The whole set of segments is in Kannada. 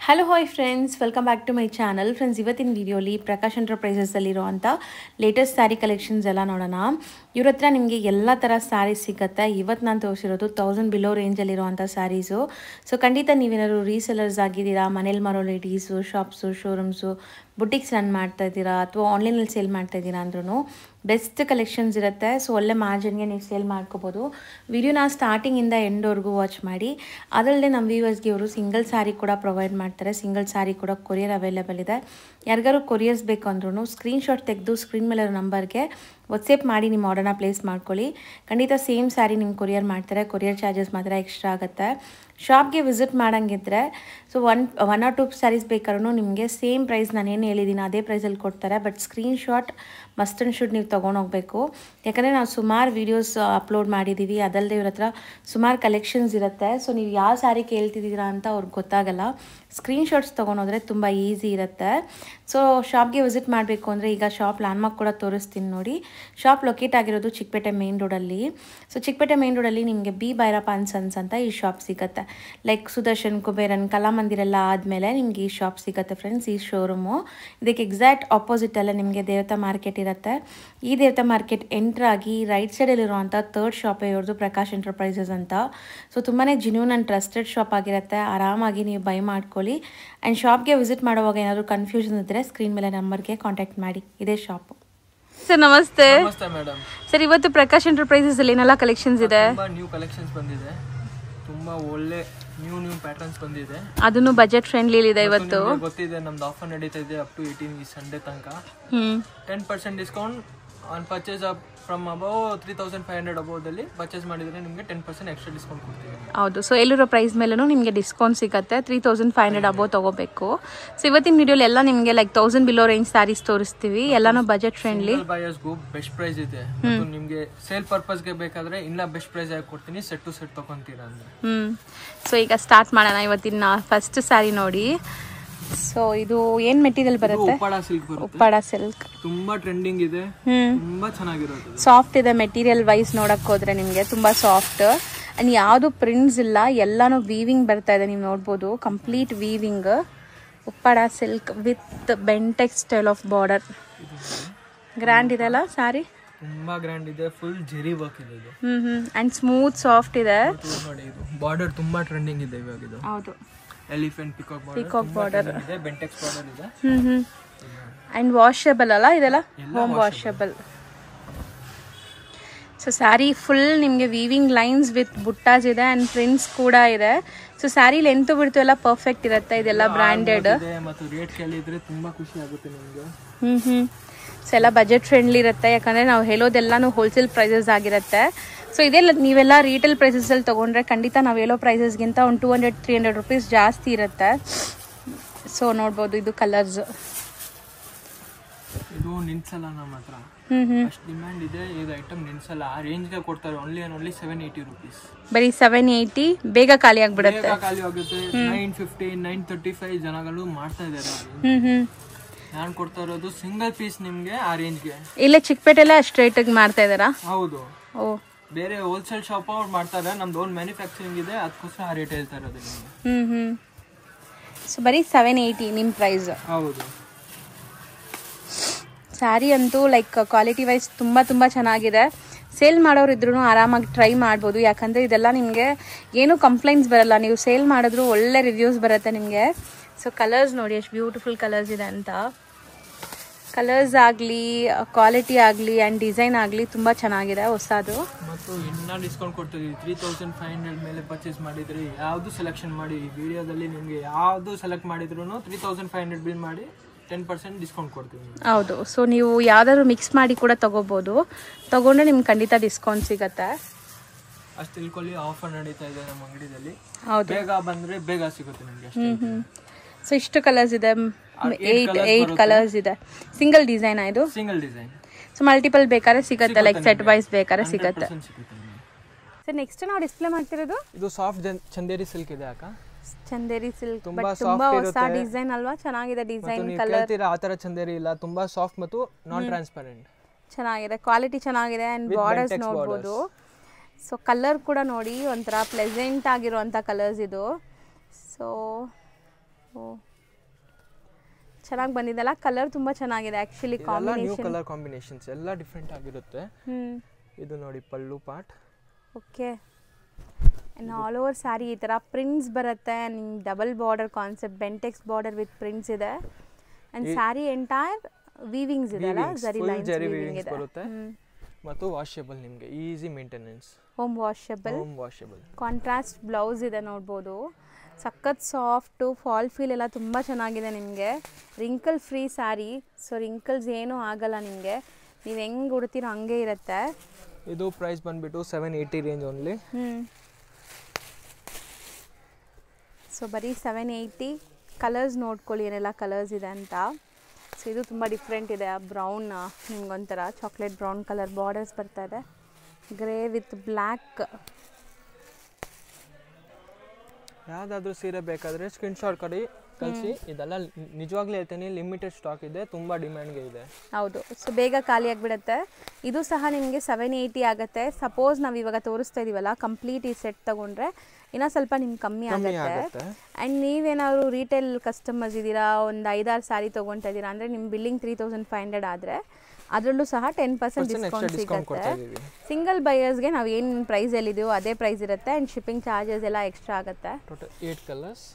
Hello hi friends, welcome back to my channel. Friends, ಇವತ್ತಿನ ವಿಡಿಯೋಲಿ ಪ್ರಕಾಶ್ ಎಂಟರ್ಪ್ರೈಸಸಲ್ಲಿರುವಂಥ ಲೇಟೆಸ್ಟ್ ಸ್ಯಾರಿ ಕಲೆಕ್ಷನ್ಸ್ ಎಲ್ಲ ನೋಡೋಣ. ಇವ್ರ ಹತ್ರ ನಿಮಗೆ ಎಲ್ಲ ಥರ ಸ್ಯಾರೀಸ್ ಸಿಗುತ್ತೆ. ಇವತ್ತು ನಾನು ತೋರಿಸಿರೋದು 1000 ಬಿಲೋ ರೇಂಜಲ್ಲಿರುವಂಥ ಸ್ಯಾರೀಸು. ಸೊ ಖಂಡಿತ ನೀವೇನಾದ್ರು ರೀಸೆಲರ್ಸ್ ಆಗಿದ್ದೀರಾ, ಮನೇಲಿ ಮಾರೋ ladies, shops, showrooms, boutiques run ಮಾಡ್ತಾ ಇದ್ದೀರಾ ಅಥವಾ ಆನ್ಲೈನಲ್ಲಿ ಸೇಲ್ ಮಾಡ್ತಾ ಇದ್ದೀರಾ ಅಂದ್ರೂ ಬೆಸ್ಟ್ ಕಲೆಕ್ಷನ್ಸ್ ಇರುತ್ತೆ. ಸೊ ಒಳ್ಳೆ ಮಾರ್ಜಿನ್ಗೆ ನೀವು ಸೇಲ್ ಮಾಡ್ಕೋಬೋದು. ವಿಡಿಯೋನ ಸ್ಟಾರ್ಟಿಂಗಿಂದ ಎಂಡ್ವರೆಗೂ ವಾಚ್ ಮಾಡಿ. ಅದಲ್ಲದೆ ನಮ್ಮ ವ್ಯೂವರ್ಸ್ಗೆ ಇವರು ಸಿಂಗಲ್ ಸ್ಯಾರಿ ಕೂಡ ಪ್ರೊವೈಡ್ ಮಾಡ್ತಾರೆ. ಸಿಂಗಲ್ ಸ್ಯಾರಿ ಕೂಡ ಕೊರಿಯರ್ ಅವೈಲೇಬಲ್ ಇದೆ. ಯಾರಿಗಾರು ಕೊರಿಯರ್ಸ್ ಬೇಕು ಅಂದ್ರೂ ಸ್ಕ್ರೀನ್ಶಾಟ್ ತೆಗೆದು ಸ್ಕ್ರೀನ್ ಮೇಲೆ ನಂಬರ್ಗೆ ವಾಟ್ಸಪ್ ಮಾಡಿ ನಿಮ್ಮ ಆರ್ಡರ್ನ ಪ್ಲೇಸ್ ಮಾಡ್ಕೊಳ್ಳಿ. ಖಂಡಿತ ಸೇಮ್ ಸ್ಯಾರಿ ನಿಮ್ಗೆ ಕೊರಿಯರ್ ಮಾಡ್ತಾರೆ. ಕೊರಿಯರ್ ಚಾರ್ಜಸ್ ಮಾತ್ರ ಎಕ್ಸ್ಟ್ರಾ ಆಗುತ್ತೆ. ಶಾಪ್ಗೆ ವಿಸಿಟ್ ಮಾಡೋಂಗಿದ್ರೆ so one or two saris ಬೇಕಾದ್ರೂ ನಿಮಗೆ ಸೇಮ್ ಪ್ರೈಸ್ ನಾನೇನು ಹೇಳಿದ್ದೀನಿ ಅದೇ ಪ್ರೈಸಲ್ಲಿ ಕೊಡ್ತಾರೆ. But screenshot must and should ನೀವು ತೊಗೊಂಡೋಗ್ಬೇಕು. ಯಾಕಂದರೆ ನಾವು ಸುಮಾರು ವೀಡಿಯೋಸ್ ಅಪ್ಲೋಡ್ ಮಾಡಿದ್ದೀವಿ. ಅದಲ್ಲದೆ ಇವ್ರ ಹತ್ರ ಸುಮಾರು ಕಲೆಕ್ಷನ್ಸ್ ಇರುತ್ತೆ. ಸೊ ನೀವು ಯಾವ ಸ್ಯಾರಿ ಕೇಳ್ತಿದ್ದೀರಾ ಅಂತ ಅವ್ರಿಗೆ ಗೊತ್ತಾಗಲ್ಲ. ಸ್ಕ್ರೀನ್ಶಾಟ್ಸ್ ತೊಗೊಂಡೋದ್ರೆ ತುಂಬ ಈಸಿ ಇರುತ್ತೆ. ಸೊ ಶಾಪ್ಗೆ ವಿಸಿಟ್ ಮಾಡಬೇಕು ಅಂದರೆ ಈಗ ಶಾಪ್ ಲ್ಯಾಂಡ್ಮಾರ್ಕ್ ಕೂಡ ತೋರಿಸ್ತೀನಿ ನೋಡಿ. ಶಾಪ್ ಲೊಕೇಟ್ ಆಗಿರೋದು ಚಿಕ್ಕಪೇಟೆ ಮೇನ್ ರೋಡಲ್ಲಿ. ಸೊ ಚಿಕ್ಕಪೇಟೆ ಮೇನ್ ರೋಡಲ್ಲಿ ನಿಮಗೆ ಬಿ ಭೈರಪ್ಪ ಆ್ಯಂಡ್ ಸನ್ಸ್ ಅಂತ ಈ ಶಾಪ್ ಸಿಗುತ್ತೆ. ಲೈಕ್ ಸುದರ್ಶನ್, ಕುಬೇರನ್, ಕಲಾಮಂದಿರ ಎಲ್ಲ ಆದಮೇಲೆ ನಿಮಗೆ ಈ ಶಾಪ್ ಸಿಗುತ್ತೆ ಫ್ರೆಂಡ್ಸ್, ಈ ಶೋರೂಮು. ಇದಕ್ಕೆ ಎಕ್ಸಾಕ್ಟ್ ಆಪೋಸಿಟಲ್ಲೇ ನಿಮಗೆ ದೇವತಾ ಮಾರ್ಕೆಟ್ ಇರುತ್ತೆ. ಈ ದೇವತಾ ಮಾರ್ಕೆಟ್ ಎಂಟ್ರ್ ಆಗಿ ರೈಟ್ ಸೈಡಲ್ಲಿರುವಂಥ ಥರ್ಡ್ ಶಾಪೇ ಇವ್ರದ್ದು ಪ್ರಕಾಶ್ ಎಂಟರ್ಪ್ರೈಸಸ್ ಅಂತ. ಸೊ ತುಂಬಾ ಜಿನ್ಯೂನ್ ಆ್ಯಂಡ್ ಟ್ರಸ್ಟೆಡ್ ಶಾಪ್ ಆಗಿರುತ್ತೆ. ಆರಾಮಾಗಿ ನೀವು ಬೈ ಮಾಡ್ಕೊಳ್ಳಿ. ಆ್ಯಂಡ್ ಶಾಪ್ಗೆ ವಿಸಿಟ್ ಮಾಡುವಾಗ ಏನಾದರೂ ಕನ್ಫ್ಯೂಷನ್ ಇದ್ದರೆ ಸ್ಕ್ರೀನ್ ಮೇಲೆ ನಂಬರ್ಗೆ ಕಾಂಟ್ಯಾಕ್ಟ್ ಮಾಡಿ. ಇದೇ ಶಾಪು. ಸರ್ ನಮಸ್ತೆ. ನಮಸ್ತೆ ಮೇಡಮ್. ಸರ್ ಇವತ್ತು ಪ್ರಕಾಶ್ ಎಂಟರ್ಪ್ರೈಸಸ್ ಅಲ್ಲಿ ಏನೆಲ್ಲ ಕಲೆಕ್ಷನ್ಸ್ ಇದೆ? ತುಂಬಾ ನ್ಯೂ ಕಲೆಕ್ಷನ್ಸ್ ಬಂದಿದೆ. ತುಂಬಾ ಒಳ್ಳೆ ನ್ಯೂ ಪ್ಯಾಟರ್ನ್ಸ್ ಬಂದಿದೆ. ಅದನ್ನು ಬಜೆಟ್ ಫ್ರೆಂಡ್ಲಿ ಇದೆ. ಇವತ್ತು ಗೊತ್ತಿದೆ ನಮ್ದು ಆಫರ್ ನಡೀತಾ ಇದೆ ಅಪ್ ಟು 18 ಈ ಸಂಡೇ ತನಕ. 10% discount on purchase from above 3500 ಅಬೌವ್ದಲ್ಲಿ ಪರ್ಚೇಸ್ ಮಾಡಿದ್ರೆ ನಿಮಗೆ 10% ಎಕ್ಸ್ಟ್ರಾ ಡಿಸ್ಕೌಂಟ್ ಕೊಡ್ತೀವಿ. ಹೌದು. ಸೊ ಎಲ್ಲಿರೋ ಪ್ರೈಸ್ ಮೇಲೂ ನಿಮಗೆ ಡಿಸ್ಕೌಂಟ್ ಸಿಗುತ್ತೆ. 3500 ಅಬೌವ್ ತಗೋಬೇಕು. ಸೊ ಇವತ್ತಿನ ವಿಡಿಯೋಲಿ ಎಲ್ಲ ನಿಮಗೆ ಲೈಕ್ 1000 ಬಿಲೋ ರೇಂಜ್ ಸ್ಯಾರೀಸ್ ತೋರಿಸ್ತೀವಿ. ಎಲ್ಲಾನು ಬಜೆಟ್ ಫ್ರೆಂಡ್ಲಿ. ಬಯರ್ಸ್ಗೂ ಬೆಸ್ಟ್ ಪ್ರೈಸ್ ಇದೆ. ನಿಮಗೆ ಸೇಲ್ ಪರ್ಪಸ್ಗೆ ಬೇಕಾದ್ರೆ ಇನ್ನ ಬೆಸ್ಟ್ ಪ್ರೈಸ್ ಆಗಿ ಕೊಡ್ತೀನಿ. ಸೆಟ್ ಟು ಸೆಟ್ ತಗೊಂತೀರಾ ಅಂದ್ರೆ. ಸೊ ಈಗ ಸ್ಟಾರ್ಟ್ ಮಾಡೋಣ. ಇವತ್ತಿನ ಫಸ್ಟ್ ಸ್ಯಾರಿ ನೋಡಿ. ಸೊ ಇದು ಏನ್ ಮೆಟೀರಿಯಲ್ ಬರುತ್ತೆ? ಉಪ್ಪಾಡ ಸಿಲ್ಕ್. ತುಂಬಾ ಟ್ರೆಂಡಿಂಗ್ ಇದೆ. ತುಂಬಾ ಚೆನ್ನಾಗಿರೋದು. ಸಾಫ್ಟ್ ಇದೆ. ಮೆಟೀರಿಯಲ್ ವೈಸ್ ನೋಡಕ್ ಹೋದ್ರೆ ನಿಮ್ಗೆ ತುಂಬಾ ಸಾಫ್ಟ್ ಅಂಡ್ ಯಾವ್ದು ಪ್ರಿಂಟ್ಸ್ ಇಲ್ಲ. ಎಲ್ಲಾನು ವೀವಿಂಗ್ ಬರ್ತಾ ಇದೆ. ನೀವು ನೋಡ್ಬೋದು complete weaving. Uppada silk with Bentex style of border. Grand ಇದೆ ಅಲ್ಲ ಸಾರಿ? ತುಂಬಾ ಗ್ರ್ಯಾಂಡ್ ಇದೆ. ಫುಲ್ ಜೆರಿ ವರ್ಕ್ ಇದೆ ಇದು. ಅಂಡ್ ಸ್ಮೂತ್ ಸಾಫ್ಟ್ ಇದೆ. ನೋಡಿ ಇದು ಬಾರ್ಡರ್ ತುಂಬಾ ಟ್ರೆಂಡಿಂಗ್ ಇದೆ ಇವಾಗ ಇದು. ಹೌದು. ಎಲಿಫೆಂಟ್ ಪಿಕಾಕ್ ಬಾರ್ಡರ್ ಇದೆ. ಬೆಂಟೆಕ್ಸ್ ಬಾರ್ಡರ್ ಇದೆ. ಅಂಡ್ ವಾಷಬಲ್ ಅಲ್ಲ ಇದೆಲ್ಲ? Home washable. So sari full ನಿಮಗೆ ವೀವಿಂಗ್ ಲೈನ್ಸ್ ವಿತ್ ಬುಟ್ಟಾಸ್ ಇದೆ ಅಂಡ್ ಪ್ರಿಂಟ್ಸ್ ಕೂಡ ಇದೆ. ಸೊ ಸ್ಯಾರಿ ಲೆಂತ್ ಬಿಡ್ತು ಎಲ್ಲ ಪರ್ಫೆಕ್ಟ್ ಇರುತ್ತೆ. ಇದೆಲ್ಲ ಬ್ರಾಂಡೆಡ್ ಮತ್ತು ರೇಟ್ ಕೇಳಿದ್ರೆ ತುಂಬಾ ಖುಷಿ ಆಗುತ್ತೆ ನಿಮಗೆ. ಸೊ ಎಲ್ಲ ಬಜೆಟ್ ಫ್ರೆಂಡ್ಲಿ ಇರುತ್ತೆ. ಯಾಕಂದ್ರೆ ನಾವು ಹೇಳೋದೆಲ್ಲಾನು ಹೋಲ್ಸೇಲ್ ಪ್ರೈಸಸ್ ಆಗಿರುತ್ತೆ. ಸೊ ಇದೆಲ್ಲ ನೀವೆಲ್ಲ ರೀಟೇಲ್ ಪ್ರೈಸಸಲ್ಲಿ ತೊಗೊಂಡ್ರೆ ಖಂಡಿತ ನಾವು ಹೇಳೋ ಪ್ರೈಸಸ್ಗಿಂತ ಒಂದು 200-300 ರುಪೀಸ್ ಜಾಸ್ತಿ ಇರುತ್ತೆ. ಸೊ ನೋಡ್ಬೋದು ಇದು ಕಲರ್ಸ್. ಇದು ನಿನ್ಸಲ್ಲ ನಮ್ಮ ಹತ್ರ. ಅಷ್ಟು ಡಿಮ್ಯಾಂಡ್ ಇದೆ. ಇದು ಐಟಮ್ ನಿನ್ಸಲ್ಲ. ಆ ರೇಂಜ್ಗೆ ಕೊಡ್ತಾರೆ. Only 780 rupees. ಬರೀ 780. ಬೇಗ ಖಾಲಿ ಆಗ್ಬಿಡುತ್ತೆ. ಖಾಲಿ ಆಗುತ್ತೆ. 950, 935 ಜನಗಳು ಮಾಡ್ತಾ ಇದ್ದಾರೆ. ನಾನು ಕೊಡ್ತಾ ಇರೋದು ಸಿಂಗಲ್ ಪೀಸ್ ನಿಮ್ಗೆ ಆ ರೇಂಜ್ಗೆ. ಇಲ್ಲೇ ಚಿಕ್ಕಪೇಟೆಲ್ಲ ಅಷ್ಟು ರೇಟಿಗೆ ಮಾಡ್ತಾ ಇದ್ದಾರಾ? ಹೌದು. ಓ, ಬೇರೆ ಹೋಲ್ಸೇಲ್ ಶಾಪ್ ಅವ್ರು ಮಾಡ್ತಾರೆ. ನಮ್ದು ಓನ್ ಮ್ಯಾನುಫ್ಯಾಕ್ಚರಿಂಗ್ ಇದೆ. ಅದಕ್ಕೋಸ್ಕರ ಆ ರೇಟ್ ಹೇಳ್ತಾ ಇರೋದು ನಿಮಗೆ. ಸೊ ಬರೀ 780 ನಿಮ್ಮ ಪ್ರೈಸ್. ಹೌದು. ಸ್ಯಾರಿ ಅಂತೂ ಲೈಕ್ ಕ್ವಾಲಿಟಿ ವೈಸ್ ತುಂಬ ಚೆನ್ನಾಗಿದೆ. ಸೇಲ್ ಮಾಡೋರು ಇದ್ರೂ ಆರಾಮಾಗಿ ಟ್ರೈ ಮಾಡ್ಬೋದು. ಯಾಕಂದರೆ ಇದೆಲ್ಲ ನಿಮಗೆ ಏನೂ ಕಂಪ್ಲೇಂಟ್ಸ್ ಬರಲ್ಲ. ನೀವು ಸೇಲ್ ಮಾಡಿದ್ರು ಒಳ್ಳೆ ರಿವ್ಯೂಸ್ ಬರುತ್ತೆ ನಿಮಗೆ. ಸೊ ಕಲರ್ಸ್ ನೋಡಿ ಎಷ್ಟು ಬ್ಯೂಟಿಫುಲ್ ಕಲರ್ಸ್ ಇದೆ ಅಂತ. ಕಲರ್ಸ್ ಆಗಲಿ, ಕ್ವಾಲಿಟಿ ಆಗಲಿ ಆ್ಯಂಡ್ ಡಿಸೈನ್ ಆಗಲಿ ತುಂಬ ಚೆನ್ನಾಗಿದೆ ಹೊಸದು. ಮತ್ತು ಇನ್ನೂ ಡಿಸ್ಕೌಂಟ್ ಕೊಡ್ತೀವಿ. 3500 ಮೇಲೆ ಪರ್ಚೇಸ್ ಮಾಡಿದರೆ ಯಾವುದು ಸೆಲೆಕ್ಷನ್ ಮಾಡಿ ಈ ವಿಡಿಯೋದಲ್ಲಿ ನಿಮಗೆ ಯಾವುದು ಸೆಲೆಕ್ಟ್ ಮಾಡಿದ್ರು 3500 ಬಿಲ್ ಮಾಡಿ 10% ಡಿಸ್ಕೌಂಟ್ ಕೊಡ್ತೀವಿ. ಹೌದು. ಸೊ ನೀವು ಯಾವ್ದಾದ್ರು ಮಿಕ್ಸ್ ಮಾಡಿ ಕೂಡ ತಗೋಬೋದು. ತಗೊಂಡ್ರೆ ನಿಮ್ಗೆ ಖಂಡಿತ ಡಿಸ್ಕೌಂಟ್ ಸಿಗುತ್ತೆ. ಅಷ್ಟು ತಿಳ್ಕೊಳ್ಳಿ. ಆಫರ್ ನಡೀತಾ ಇದೆ ನಮ್ಮ ಅಂಗಡಿಯಲ್ಲಿ. ಹೌದು. ಬೇಗ ಬಂದರೆ ಬೇಗ ಸಿಗುತ್ತೆ ನಿಮಗೆ. ಸೊ ಇಷ್ಟು ಕಲರ್ಸ್ ಇದೆ. 8 ಕಲರ್ಸ್ ಇದೆ. ಸಿಂಗಲ್ ಡಿಸೈನ್ ಇದು? Single design. ಸೊ ಮಲ್ಟಿಪಲ್ ಬೇಕಾದ್ರೆ ಸಿಗುತ್ತೆ. ಲೈಕ್ ಸೆಟ್ ವೈಸ್ ಬೇಕಾದ್ರೆ ಸಿಗುತ್ತೆ. ಸರ್ ನೆಕ್ಸ್ಟ್ ನಾವು ಡಿಸ್ಪ್ಲೇ ಮಾಡ್ತಿರೋದು ಇದು ಸಾಫ್ಟ್ ಚಂದೇರಿ ಸಿಲ್ಕ್ ಇದೆ ಅಕ್ಕ. ಚಂದೇರಿ ಸಿಲ್ಕ್ ತುಂಬಾ ಹೊಸ ಡಿಸೈನ್ ಅಲ್ವಾ? ಚೆನ್ನಾಗಿದೆ ಡಿಸೈನ್. ಕಲರ್ ಆ ತರ ಚಂದೇರಿ ಇಲ್ಲ. ತುಂಬಾ ಸಾಫ್ಟ್ ಮತ್ತು ನಾನ್ ಟ್ರಾನ್ಸ್ಪರೆಂಟ್. ಚೆನ್ನಾಗಿದೆ. ಕ್ವಾಲಿಟಿ ಚೆನ್ನಾಗಿದೆ ಅಂಡ್ ಬಾರ್ಡರ್ಸ್ ನೋಡ್ಬೋದು. ಸೊ ಕಲರ್ ಕೂಡ ನೋಡಿ ಒಂಥರ ಪ್ಲೆಸೆಂಟ್ ಆಗಿರುವಂಥ ಕಲರ್ಸ್ ಇದು. ಸೊ ಚೆನ್ನಾಗಿ ಬಂದಿದೆಲ್ಲ ಕಲರ್ ತುಂಬ ಚೆನ್ನಾಗಿದೆ actually new combination. Colour combinations ಎಲ್ಲ ಡಿಫ್ರೆಂಟ್ ಆಗಿರುತ್ತೆ. ಇದು ನೋಡಿ pallu part. Okay, and all over sari ಈ ಥರ ಪ್ರಿಂಟ್ಸ್ ಬರುತ್ತೆ. ನಿಮ್ಗೆ double border concept, Bentex border with prints ಇದೆ. ಆ್ಯಂಡ್ ಸ್ಯಾರಿ ಎಂಟೈರ್ ವೀವಿಂಗ್ಸ್ ಇದೆ ಅಲ್ಲ, ಜರಿ ಲೈನ್ಸ್ ವೀವಿಂಗ್ ಇದೆ ಬರುತ್ತೆ. ಮತ್ತು ವಾಷೇಬಲ್, ನಿಮಗೆ easy maintenance, home washable. Contrast blouse ಇದೆ ನೋಡ್ಬೋದು. ಸಖತ್ ಸಾಫ್ಟು, ಫಾಲ್ ಫೀಲ್ ಎಲ್ಲ ತುಂಬ ಚೆನ್ನಾಗಿದೆ ನಿಮಗೆ. Wrinkle free sari, so wrinkles ಏನೂ ಆಗಲ್ಲ ನಿಮಗೆ. ನೀವು ಹೆಂಗೆ ಉಡ್ತೀರೋ ಹಂಗೆ ಇರುತ್ತೆ. ಇದು ಪ್ರೈಸ್ ಬಂದ್ಬಿಟ್ಟು 780 ರೇಂಜ್ ಓನ್ಲಿ. ಸೊ ಬರೀ 780. ಕಲರ್ಸ್ ನೋಡ್ಕೊಳ್ಳಿ ಏನೆಲ್ಲ ಕಲರ್ಸ್ ಇದೆ ಅಂತ. ಸೊ ಇದು ತುಂಬ ಡಿಫ್ರೆಂಟ್ ಇದೆ. ಬ್ರೌನ್, ನಿಮ್ಗೊಂಥರ ಚಾಕ್ಲೇಟ್ ಬ್ರೌನ್ ಕಲರ್ ಬಾರ್ಡರ್ಸ್ ಬರ್ತಾ ಇದೆ. Grey with black. ಯಾವುದಾದ್ರೂ ಸೀರೆ ಬೇಕಾದರೆ ಸ್ಕ್ರೀನ್ಶಾಟ್ ಕೊಡಿ, ಕಳಿಸಿ. ಇದೆಲ್ಲ ನಿಜವಾಗ್ಲೂ ಹೇಳ್ತೀನಿ, ಲಿಮಿಟೆಡ್ ಸ್ಟಾಕ್ ಇದೆ, ತುಂಬ ಡಿಮ್ಯಾಂಡ್ಗೆ ಇದೆ. ಹೌದು, ಸೊ ಬೇಗ ಖಾಲಿ ಆಗಿಬಿಡುತ್ತೆ. ಇದು ಸಹ ನಿಮಗೆ 780 ಆಗುತ್ತೆ. ಸಪೋಸ್ ನಾವು ಇವಾಗ ತೋರಿಸ್ತಾ ಇದೀವಲ್ಲ, ಕಂಪ್ಲೀಟ್ ಈ ಸೆಟ್ ತೊಗೊಂಡ್ರೆ ಇನ್ನೂ ಸ್ವಲ್ಪ ನಿಮ್ಗೆ ಕಮ್ಮಿ ಆಗುತ್ತೆ. ಆ್ಯಂಡ್ ನೀವೇನಾದ್ರು ರಿಟೇಲ್ ಕಸ್ಟಮರ್ಸ್ ಇದ್ದೀರಾ, ಒಂದು 5-6 ಸ್ಯಾರಿ ತೊಗೊತಾ ಇದ್ದೀರಾ ಅಂದರೆ ನಿಮ್ಮ ಬಿಲ್ಲಿಂಗ್ 3500 ಆದರೆ ಅದರಲ್ಲೂ ಸಹ 10% ಡಿಸ್ಕೌಂಟ್ ಸಿಗುತ್ತೆ. ಸಿಂಗಲ್ ಬೈಯರ್ಸ್ಗೆ ನಾವು ಏನು ಪ್ರೈಸ್ ಎಲ್ಲಿದೆಯೋ ಅದೇ ಪ್ರೈಸ್ ಇರುತ್ತೆ. ಆ್ಯಂಡ್ ಶಿಪ್ಪಿಂಗ್ ಚಾರ್ಜಸ್ ಎಲ್ಲ ಎಕ್ಸ್ಟ್ರಾ ಆಗುತ್ತೆ. Total 8 colours.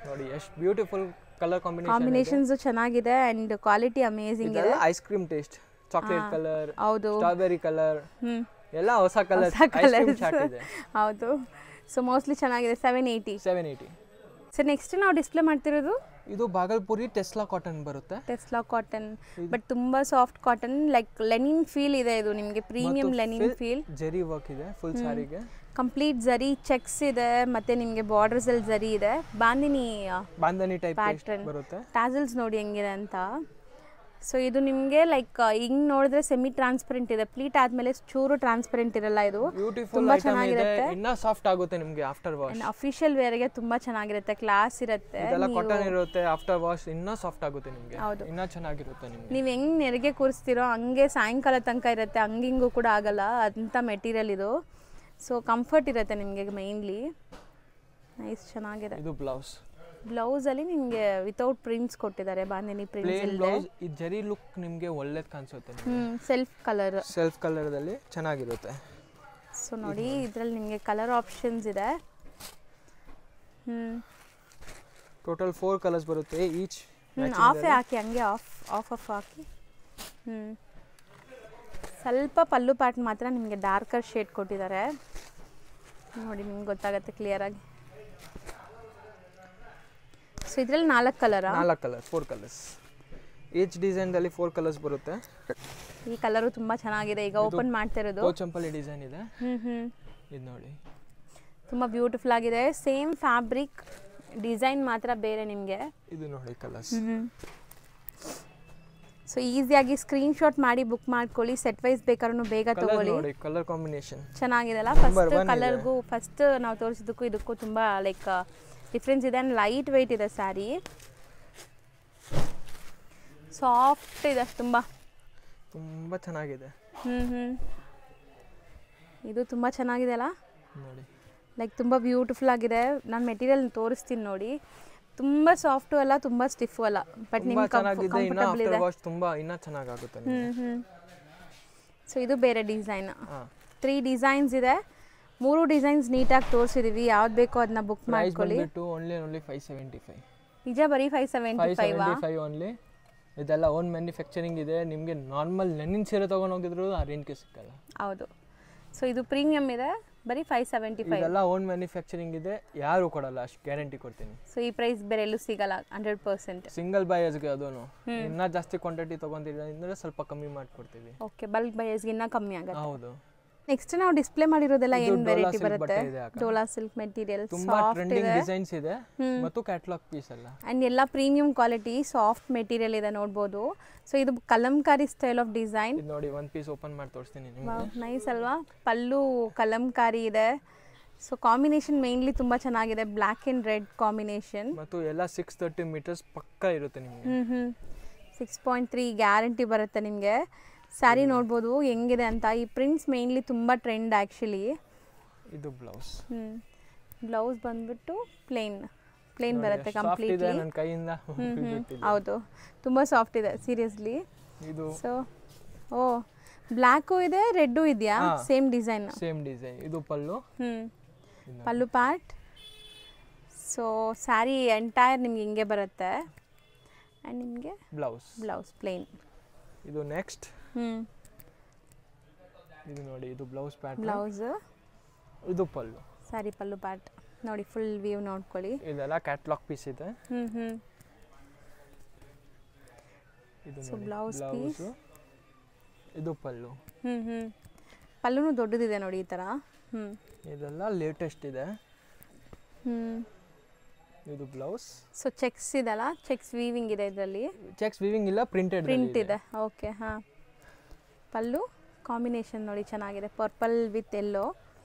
ನೋಡಿ ಎಷ್ಟು ಬ್ಯೂಟಿಫುಲ್ ಕಲರ್ ಕಾಂಬಿನೇಷನ್ಸ್ ಚೆನ್ನಾಗಿದೆ. ಆ್ಯಂಡ್ ಕ್ವಾಲಿಟಿ ಅಮೇಜಿಂಗ್ ಇದೆ. Ice cream taste, chocolate colour, ಹೌದು, ಸ್ಟ್ರಾಬೆರಿ ಕಲರ್, ಎಲ್ಲ ಹೊಸ ಕಲರ್ ಐಸ್ ಕ್ರೀಮ್ ಚಾಟ್ ಇದೆ. ಹೌದು, ಸೊ ಮೋಸ್ಟ್ಲಿ ಚೆನ್ನಾಗಿದೆ. 780. ಸೊ ನೆಕ್ಸ್ಟ್ ನಾವು ಡಿಸ್ಪ್ಲೇ ಮಾಡ್ತಿರೋದು ಇದು ಬಾಗಲ್ಪುರಿ ಟೆಸ್ಲಾ ಕಾಟನ್ ಬರುತ್ತೆ. ಟೆಸ್ಲಾ ಕಾಟನ್, ಬಟ್ ತುಂಬಾ soft cotton, like Lenin feel ಇದೆ. ಇದು ನಿಮಗೆ ಪ್ರೀಮಿಯಂ ಲೆನಿನ್ ಫೀಲ್. ಜರಿ ವರ್ಕ್ ಇದೆ ಫುಲ್ ಸಾರಿಗೆ. ಕಂಪ್ಲೀಟ್ ಜರಿ ಚೆಕ್ಸ್ ಇದೆ, ಮತ್ತೆ ನಿಮಗೆ ಬಾರ್ಡರ್ಸ್ ಅಲ್ಲಿ ಜರಿ ಇದೆ. ಬಾಂಧನಿ ಟೈಪ್ ಪ್ಯಾಟರ್ನ್ ಬರುತ್ತೆ. ಟ್ಯಾಸಲ್ಸ್ ನೋಡಿ ಹೆಂಗಿದೆ ಅಂತ. ಸೊ ಇದು ನಿಮಗೆ ಲೈಕ್ ಹಿಂಗೆ ನೋಡಿದ್ರೆ ಸೆಮಿ ಟ್ರಾನ್ಸ್ಪರೆಂಟ್ ಇದೆ. ಪ್ಲೀಟ್ ಆದಮೇಲೆ ಚೂರು ಟ್ರಾನ್ಸ್ಪರೆಂಟ್ ಇರಲ್ಲ. ಇದು ತುಂಬ ಚೆನ್ನಾಗಿರುತ್ತೆ. ಇನ್ನೂ ಸಾಫ್ಟ್ ಆಗುತ್ತೆ ನಿಮಗೆ ಆಫ್ಟರ್ ವಾಶ್. ಅಫಿಷಿಯಲ್ ವೇರ್ಗೆ ತುಂಬ ಚೆನ್ನಾಗಿರುತ್ತೆ, ಕ್ಲಾಸ್ ಇರುತ್ತೆ. ಇದೆಲ್ಲ ಕಾಟನ್ ಇರುತ್ತೆ, ಆಫ್ಟರ್ ವಾಶ್ ಇನ್ನೂ ಸಾಫ್ಟ್ ಆಗುತ್ತೆ ನಿಮಗೆ. ಹೌದು, ಇನ್ನೂ ಚೆನ್ನಾಗಿರುತ್ತೆ ನಿಮಗೆ. ನೀವು ಹೆಂಗೆ ನೆರಿಗೆ ಕೂರಿಸ್ತೀರೋ ಹಂಗೆ ಸಾಯಂಕಾಲ ತನಕ ಇರುತ್ತೆ. ಹಂಗಿಂಗೂ ಕೂಡ ಆಗಲ್ಲ ಅಂಥ ಮೆಟೀರಿಯಲ್ ಇದು. ಸೊ ಕಂಫರ್ಟ್ ಇರುತ್ತೆ ನಿಮಗೆ ಮೈನ್ಲಿ. ನೈಸ್, ಚೆನ್ನಾಗಿದೆ. ಇದು ಬ್ಲೌಸಲ್ಲಿ ನಿಮಗೆ ವಿತೌಟ್ ಪ್ರಿಂಟ್ಸ್ ಕೊಟ್ಟಿದ್ದಾರೆ. ಬಾಂಧನಿ ಪ್ರಿಂಟ್ಸ್ ಇಲ್ಲದೆ ಈ ಜರಿ ಲುಕ್ ನಿಮಗೆ ಒಳ್ಳೆದು ಕಾಣಿಸುತ್ತೆ. ಸೆಲ್ಫ್ ಕಲರ್ದಲ್ಲಿ ಚೆನ್ನಾಗಿರುತ್ತೆ. ಸೊ ನೋಡಿ, ಇದರಲ್ಲಿ ನಿಮಗೆ ಕಲರ್ ಆಪ್ಷನ್ಸ್ ಇದೆ. ಟೋಟಲ್ 4 ಕಲರ್ಸ್ ಬರುತ್ತೆ. ಈಚ್ ಆಫ್ ಹಾಕಿ, ಹಂಗೆ ಆಫ್ ಹಾಕಿ. ಸ್ವಲ್ಪ ಪಲ್ಲು ಪಾರ್ಟ್ ಮಾತ್ರ ನಿಮಗೆ ಡಾರ್ಕರ್ ಶೇಡ್ ಕೊಟ್ಟಿದ್ದಾರೆ ನೋಡಿ, ನಿಮ್ಗೆ ಗೊತ್ತಾಗುತ್ತೆ ಕ್ಲಿಯರಾಗಿ. ಸೊ ಇದರಲ್ಲಿ 4 ಕಲರ್ 4 ಕಲರ್ಸ್. ಈಚ್ ಡಿಸೈನ್ದಲ್ಲಿ 4 ಕಲರ್ಸ್ ಬರುತ್ತೆ. ಈ ಕಲರು ತುಂಬ ಚೆನ್ನಾಗಿದೆ. ಈಗ ಓಪನ್ ಮಾಡ್ತಾ ಇರೋದು ಚಂಪಲಿ ಡಿಸೈನ್ ಇದೆ. ಇದು ನೋಡಿ, ತುಂಬ ಬ್ಯೂಟಿಫುಲ್ ಆಗಿದೆ. ಸೇಮ್ ಫ್ಯಾಬ್ರಿಕ್, ಡಿಸೈನ್ ಮಾತ್ರ ಬೇರೆ ನಿಮಗೆ. ಇದು ನೋಡಿ ಕಲರ್ಸ್. ಸೊ ಈಸಿಯಾಗಿ ಸ್ಕ್ರೀನ್ಶಾಟ್ ಮಾಡಿ ಬುಕ್ ಮಾಡ್ಕೊಳ್ಳಿ. ಸೆಟ್ ವೈಸ್ ಬೇಕಾದ್ರೂ ಬೇಗ ತಗೊಳ್ಳಿ. ನೋಡಿ ಕಲರ್ ಕಾಂಬಿನೇಷನ್ ಚೆನ್ನಾಗಿದೆಲ್ಲ. ಫಸ್ಟ್ ಕಲರ್ಗೂ ಫಸ್ಟ್ ನಾವು ತೋರಿಸಿದ್ದಕ್ಕೂ ಇದಕ್ಕೂ ತುಂಬ ಲೈಕ್ ಡಿಫ್ರೆನ್ಸ್ ಇದೆ. ಆ್ಯಂಡ್ ಲೈಟ್ ವೆಯ್ಟ್ ಇದೆ ಸ್ಯಾರಿ, ಸಾಫ್ಟ್ ಇದೆ, ತುಂಬ ಚೆನ್ನಾಗಿದೆ. ಇದು ತುಂಬ ಚೆನ್ನಾಗಿದೆ ಅಲ್ಲ, ನೋಡಿ ಲೈಕ್ ತುಂಬ ಬ್ಯೂಟಿಫುಲ್ ಆಗಿದೆ. ನಾನು ಮೆಟೀರಿಯಲ್ ತೋರಿಸ್ತೀನಿ ನೋಡಿ. ತುಂಬ ಸಾಫ್ಟು ಅಲ್ಲ, ತುಂಬ ಸ್ಟಿಫು ಅಲ್ಲ, ಬಟ್ ನಿಮ್ಗೆ ಕಂಫರ್ಟಬಲ್ ಇದೆ. ಇನ್ನೂ ಚೆನ್ನಾಗಾಗುತ್ತೆ. ಸೊ ಇದು ಬೇರೆ ಡಿಸೈನ್. 3 ಡಿಸೈನ್ಸ್ ಇದೆ. 3 ಡಿಸೈನ್ಸ್ ನೀಟಾಗಿ ತೋರಿಸಿದೀವಿ. ಯಾವ್ದು ಬೇಕೋ ಅದನ್ನ ಬುಕ್ ಮಾಡ್ಕೊಳ್ಳಿ. ಓನ್ಲಿ 575. ನಿಜ, ಬರೀ 575 ಓನ್ಲಿ. ಇದೆಲ್ಲ ಓನ್ ಮ್ಯಾನುಫ್ಯಾಕ್ಚರಿಂಗ್ ಇದೆ. ನಿಮಗೆ ನಾರ್ಮಲ್ ಲೆನಿನ್ ಸೀರೆ ತೊಗೊಂಡೋಗಿದ್ರು ಆ ರೇಂಜ್ಗೆ ಸಿಕ್ಕಲ್ಲ. ಹೌದು. ಸೊ ಇದು ಪ್ರೀಮಿಯಂ ಇದೆ, ಬರೀ 575. ಇದೆಲ್ಲ ಓನ್ ಮ್ಯಾನುಫ್ಯಾಕ್ಚರಿಂಗ್ ಇದೆ, ಯಾರು ಕೊಡಲ್ಲ, ಅಷ್ಟು ಗ್ಯಾರಂಟಿ ಕೊಡ್ತೀನಿ. ಸೊ ಈ ಪ್ರೈಸ್ ಬೇರೆ ಎಲ್ಲೂ ಸಿಗಲ್ಲ 100%. ಸಿಂಗಲ್ ಬೈಯರ್ಸ್ಗೆ ಅದೂ ಇನ್ನೂ ಜಾಸ್ತಿ ಕ್ವಾಂಟಿಟಿ ತೊಗೊಂತಿದ್ರೆ ಅಂದರೆ ಸ್ವಲ್ಪ ಕಮ್ಮಿ ಮಾಡಿಕೊಡ್ತೀವಿ. ಓಕೆ, ಬಲ್ಕ್ ಬೈಯರ್ಸ್ಗೆ ಇನ್ನೂ ಕಮ್ಮಿ ಆಗುತ್ತೆ. ಹೌದು. ನೆಕ್ಸ್ಟ್ ನಾವು ಡಿಸ್ಪ್ಲೇ ಮಾಡಿರೋದೆಲ್ಲ ಏನು ವೆರೈಟಿ ಬರುತ್ತೆ? ಡೋಲಾ ಸಿಲ್ಕ್ ಮೆಟೀರಿಯಲ್, ತುಂಬಾ ಟ್ರೆಂಡಿಂಗ್ ಡಿಸೈನ್ಸ್ ಇದೆ ಮತ್ತು ಕ್ಯಾಟಲಾಗ್ ಪೀಸ್ ಎಲ್ಲ. ಅಂಡ್ ಎಲ್ಲ ಪ್ರೀಮಿಯಂ ಕ್ವಾಲಿಟಿ ಸಾಫ್ಟ್ ಮೆಟೀರಿಯಲ್ ಇದೆ ನೋಡಬಹುದು. ಸೊ ಇದು ಕಲಂಕಾರಿ ಸ್ಟೈಲ್ ಆಫ್ ಡಿಸೈನ್. ಇದು ನೋಡಿ, ಒಂದು ಪೀಸ್ ಓಪನ್ ಮಾಡಿ ತೋರಿಸ್ತೀನಿ ನಿಮಗೆ. ನೈಸ್ ಅಲ್ವಾ? ಪಲ್ಲು ಕಲಂಕಾರಿ ಇದೆ. ಸೊ ಕಾಂಬಿನೇಷನ್ ಮೇನ್ಲಿ ತುಂಬಾ ಚೆನ್ನಾಗಿದೆ, ಬ್ಲ್ಯಾಕ್ ಅಂಡ್ ರೆಡ್ ಕಾಂಬಿನೇಷನ್. ಮತ್ತು ಎಲ್ಲ 630 ಮೀಟರ್ಸ್ ಪಕ್ಕಾ ಇರುತ್ತೆ ನಿಮಗೆ. 6.3 ಗ್ಯಾರಂಟಿ ಬರುತ್ತೆ ನಿಮಗೆ. ಸ್ಯಾರಿ ನೋಡ್ಬೋದು ಹೆಂಗಿದೆ ಅಂತ. ಈ ಪ್ರಿಂಟ್ಸ್ ಮೇನ್ಲಿ ತುಂಬ ಟ್ರೆಂಡ್ ಆ್ಯಕ್ಚುಲಿ. ಇದು ಬ್ಲೌಸ್. ಬ್ಲೌಸ್ ಬಂದ್ಬಿಟ್ಟು ಪ್ಲೇನ್ ಪ್ಲೇನ್ ಬರುತ್ತೆ ಕಂಪ್ಲೀಟ್ಲಿ. ನನ್ನ ಕೈಯಿಂದ ಹೌದು ತುಂಬ ಸಾಫ್ಟ್ ಇದೆ ಸೀರಿಯಸ್ಲಿ. ಇದು ಸೊ ಓ ಬ್ಲ್ಯಾಕು ಇದೆ ರೆಡ್ಡು ಇದೆಯಾ? Same design. ಇದು ಪಲ್ಲು. ಪಲ್ಲು ಪಾರ್ಟ್. ಸೊ ಸ್ಯಾರಿ ಎಂಟೈರ್ ನಿಮ್ಗೆ ಹಿಂಗೆ ಬರುತ್ತೆ ಆ್ಯಂಡ್ ನಿಮಗೆ ಬ್ಲೌಸ್ ಪ್ಲೇನ್. ಇದು ನೆಕ್ಸ್ಟ್. ಇದು ನೋಡಿ, ಇದು ಬ್ಲೌಸ್ ಪ್ಯಾಟರ್ನ್. ಬ್ಲೌಸ್. ಇದು ಪಲ್ಲು. ಸ್ಯಾರಿ ಪಲ್ಲು ಪಾರ್ಟ್ ನೋಡಿ, ಫುಲ್ ವ್ಯೂ ನೋಡ್ಕೊಳ್ಳಿ. ಇದೆಲ್ಲ ಕ್ಯಾಟಲಾಗ್ ಪೀಸ್ ಇದೆ. So blouse piece. ಇದು ಪಲ್ಲು. ಪಲ್ಲುನು ದೊಡ್ಡದಿದೆ ನೋಡಿ ಈ ಥರ. ಇದೆಲ್ಲ ಲೇಟೆಸ್ಟ್ ಇದೆ. ಇದು ಬ್ಲೌಸ್. ಸೊ ಚೆಕ್ಸ್ ಇದೆಲ್ಲ, ಚೆಕ್ಸ್ ವೀವಿಂಗ್ ಇದೆ ಇದರಲ್ಲಿ. ಚೆಕ್ಸ್ ವೀವಿಂಗ್ ಇಲ್ಲ, ಪ್ರಿಂಟ್ ಇದೆ. ಓಕೆ. ಪಲ್ಲು ಕಾಂಬಿನೇಷನ್ ನೋಡಿ ಚೆನ್ನಾಗಿದೆ, ಪರ್ಪಲ್ ವಿತ್ ಎಲ್ಲೋ.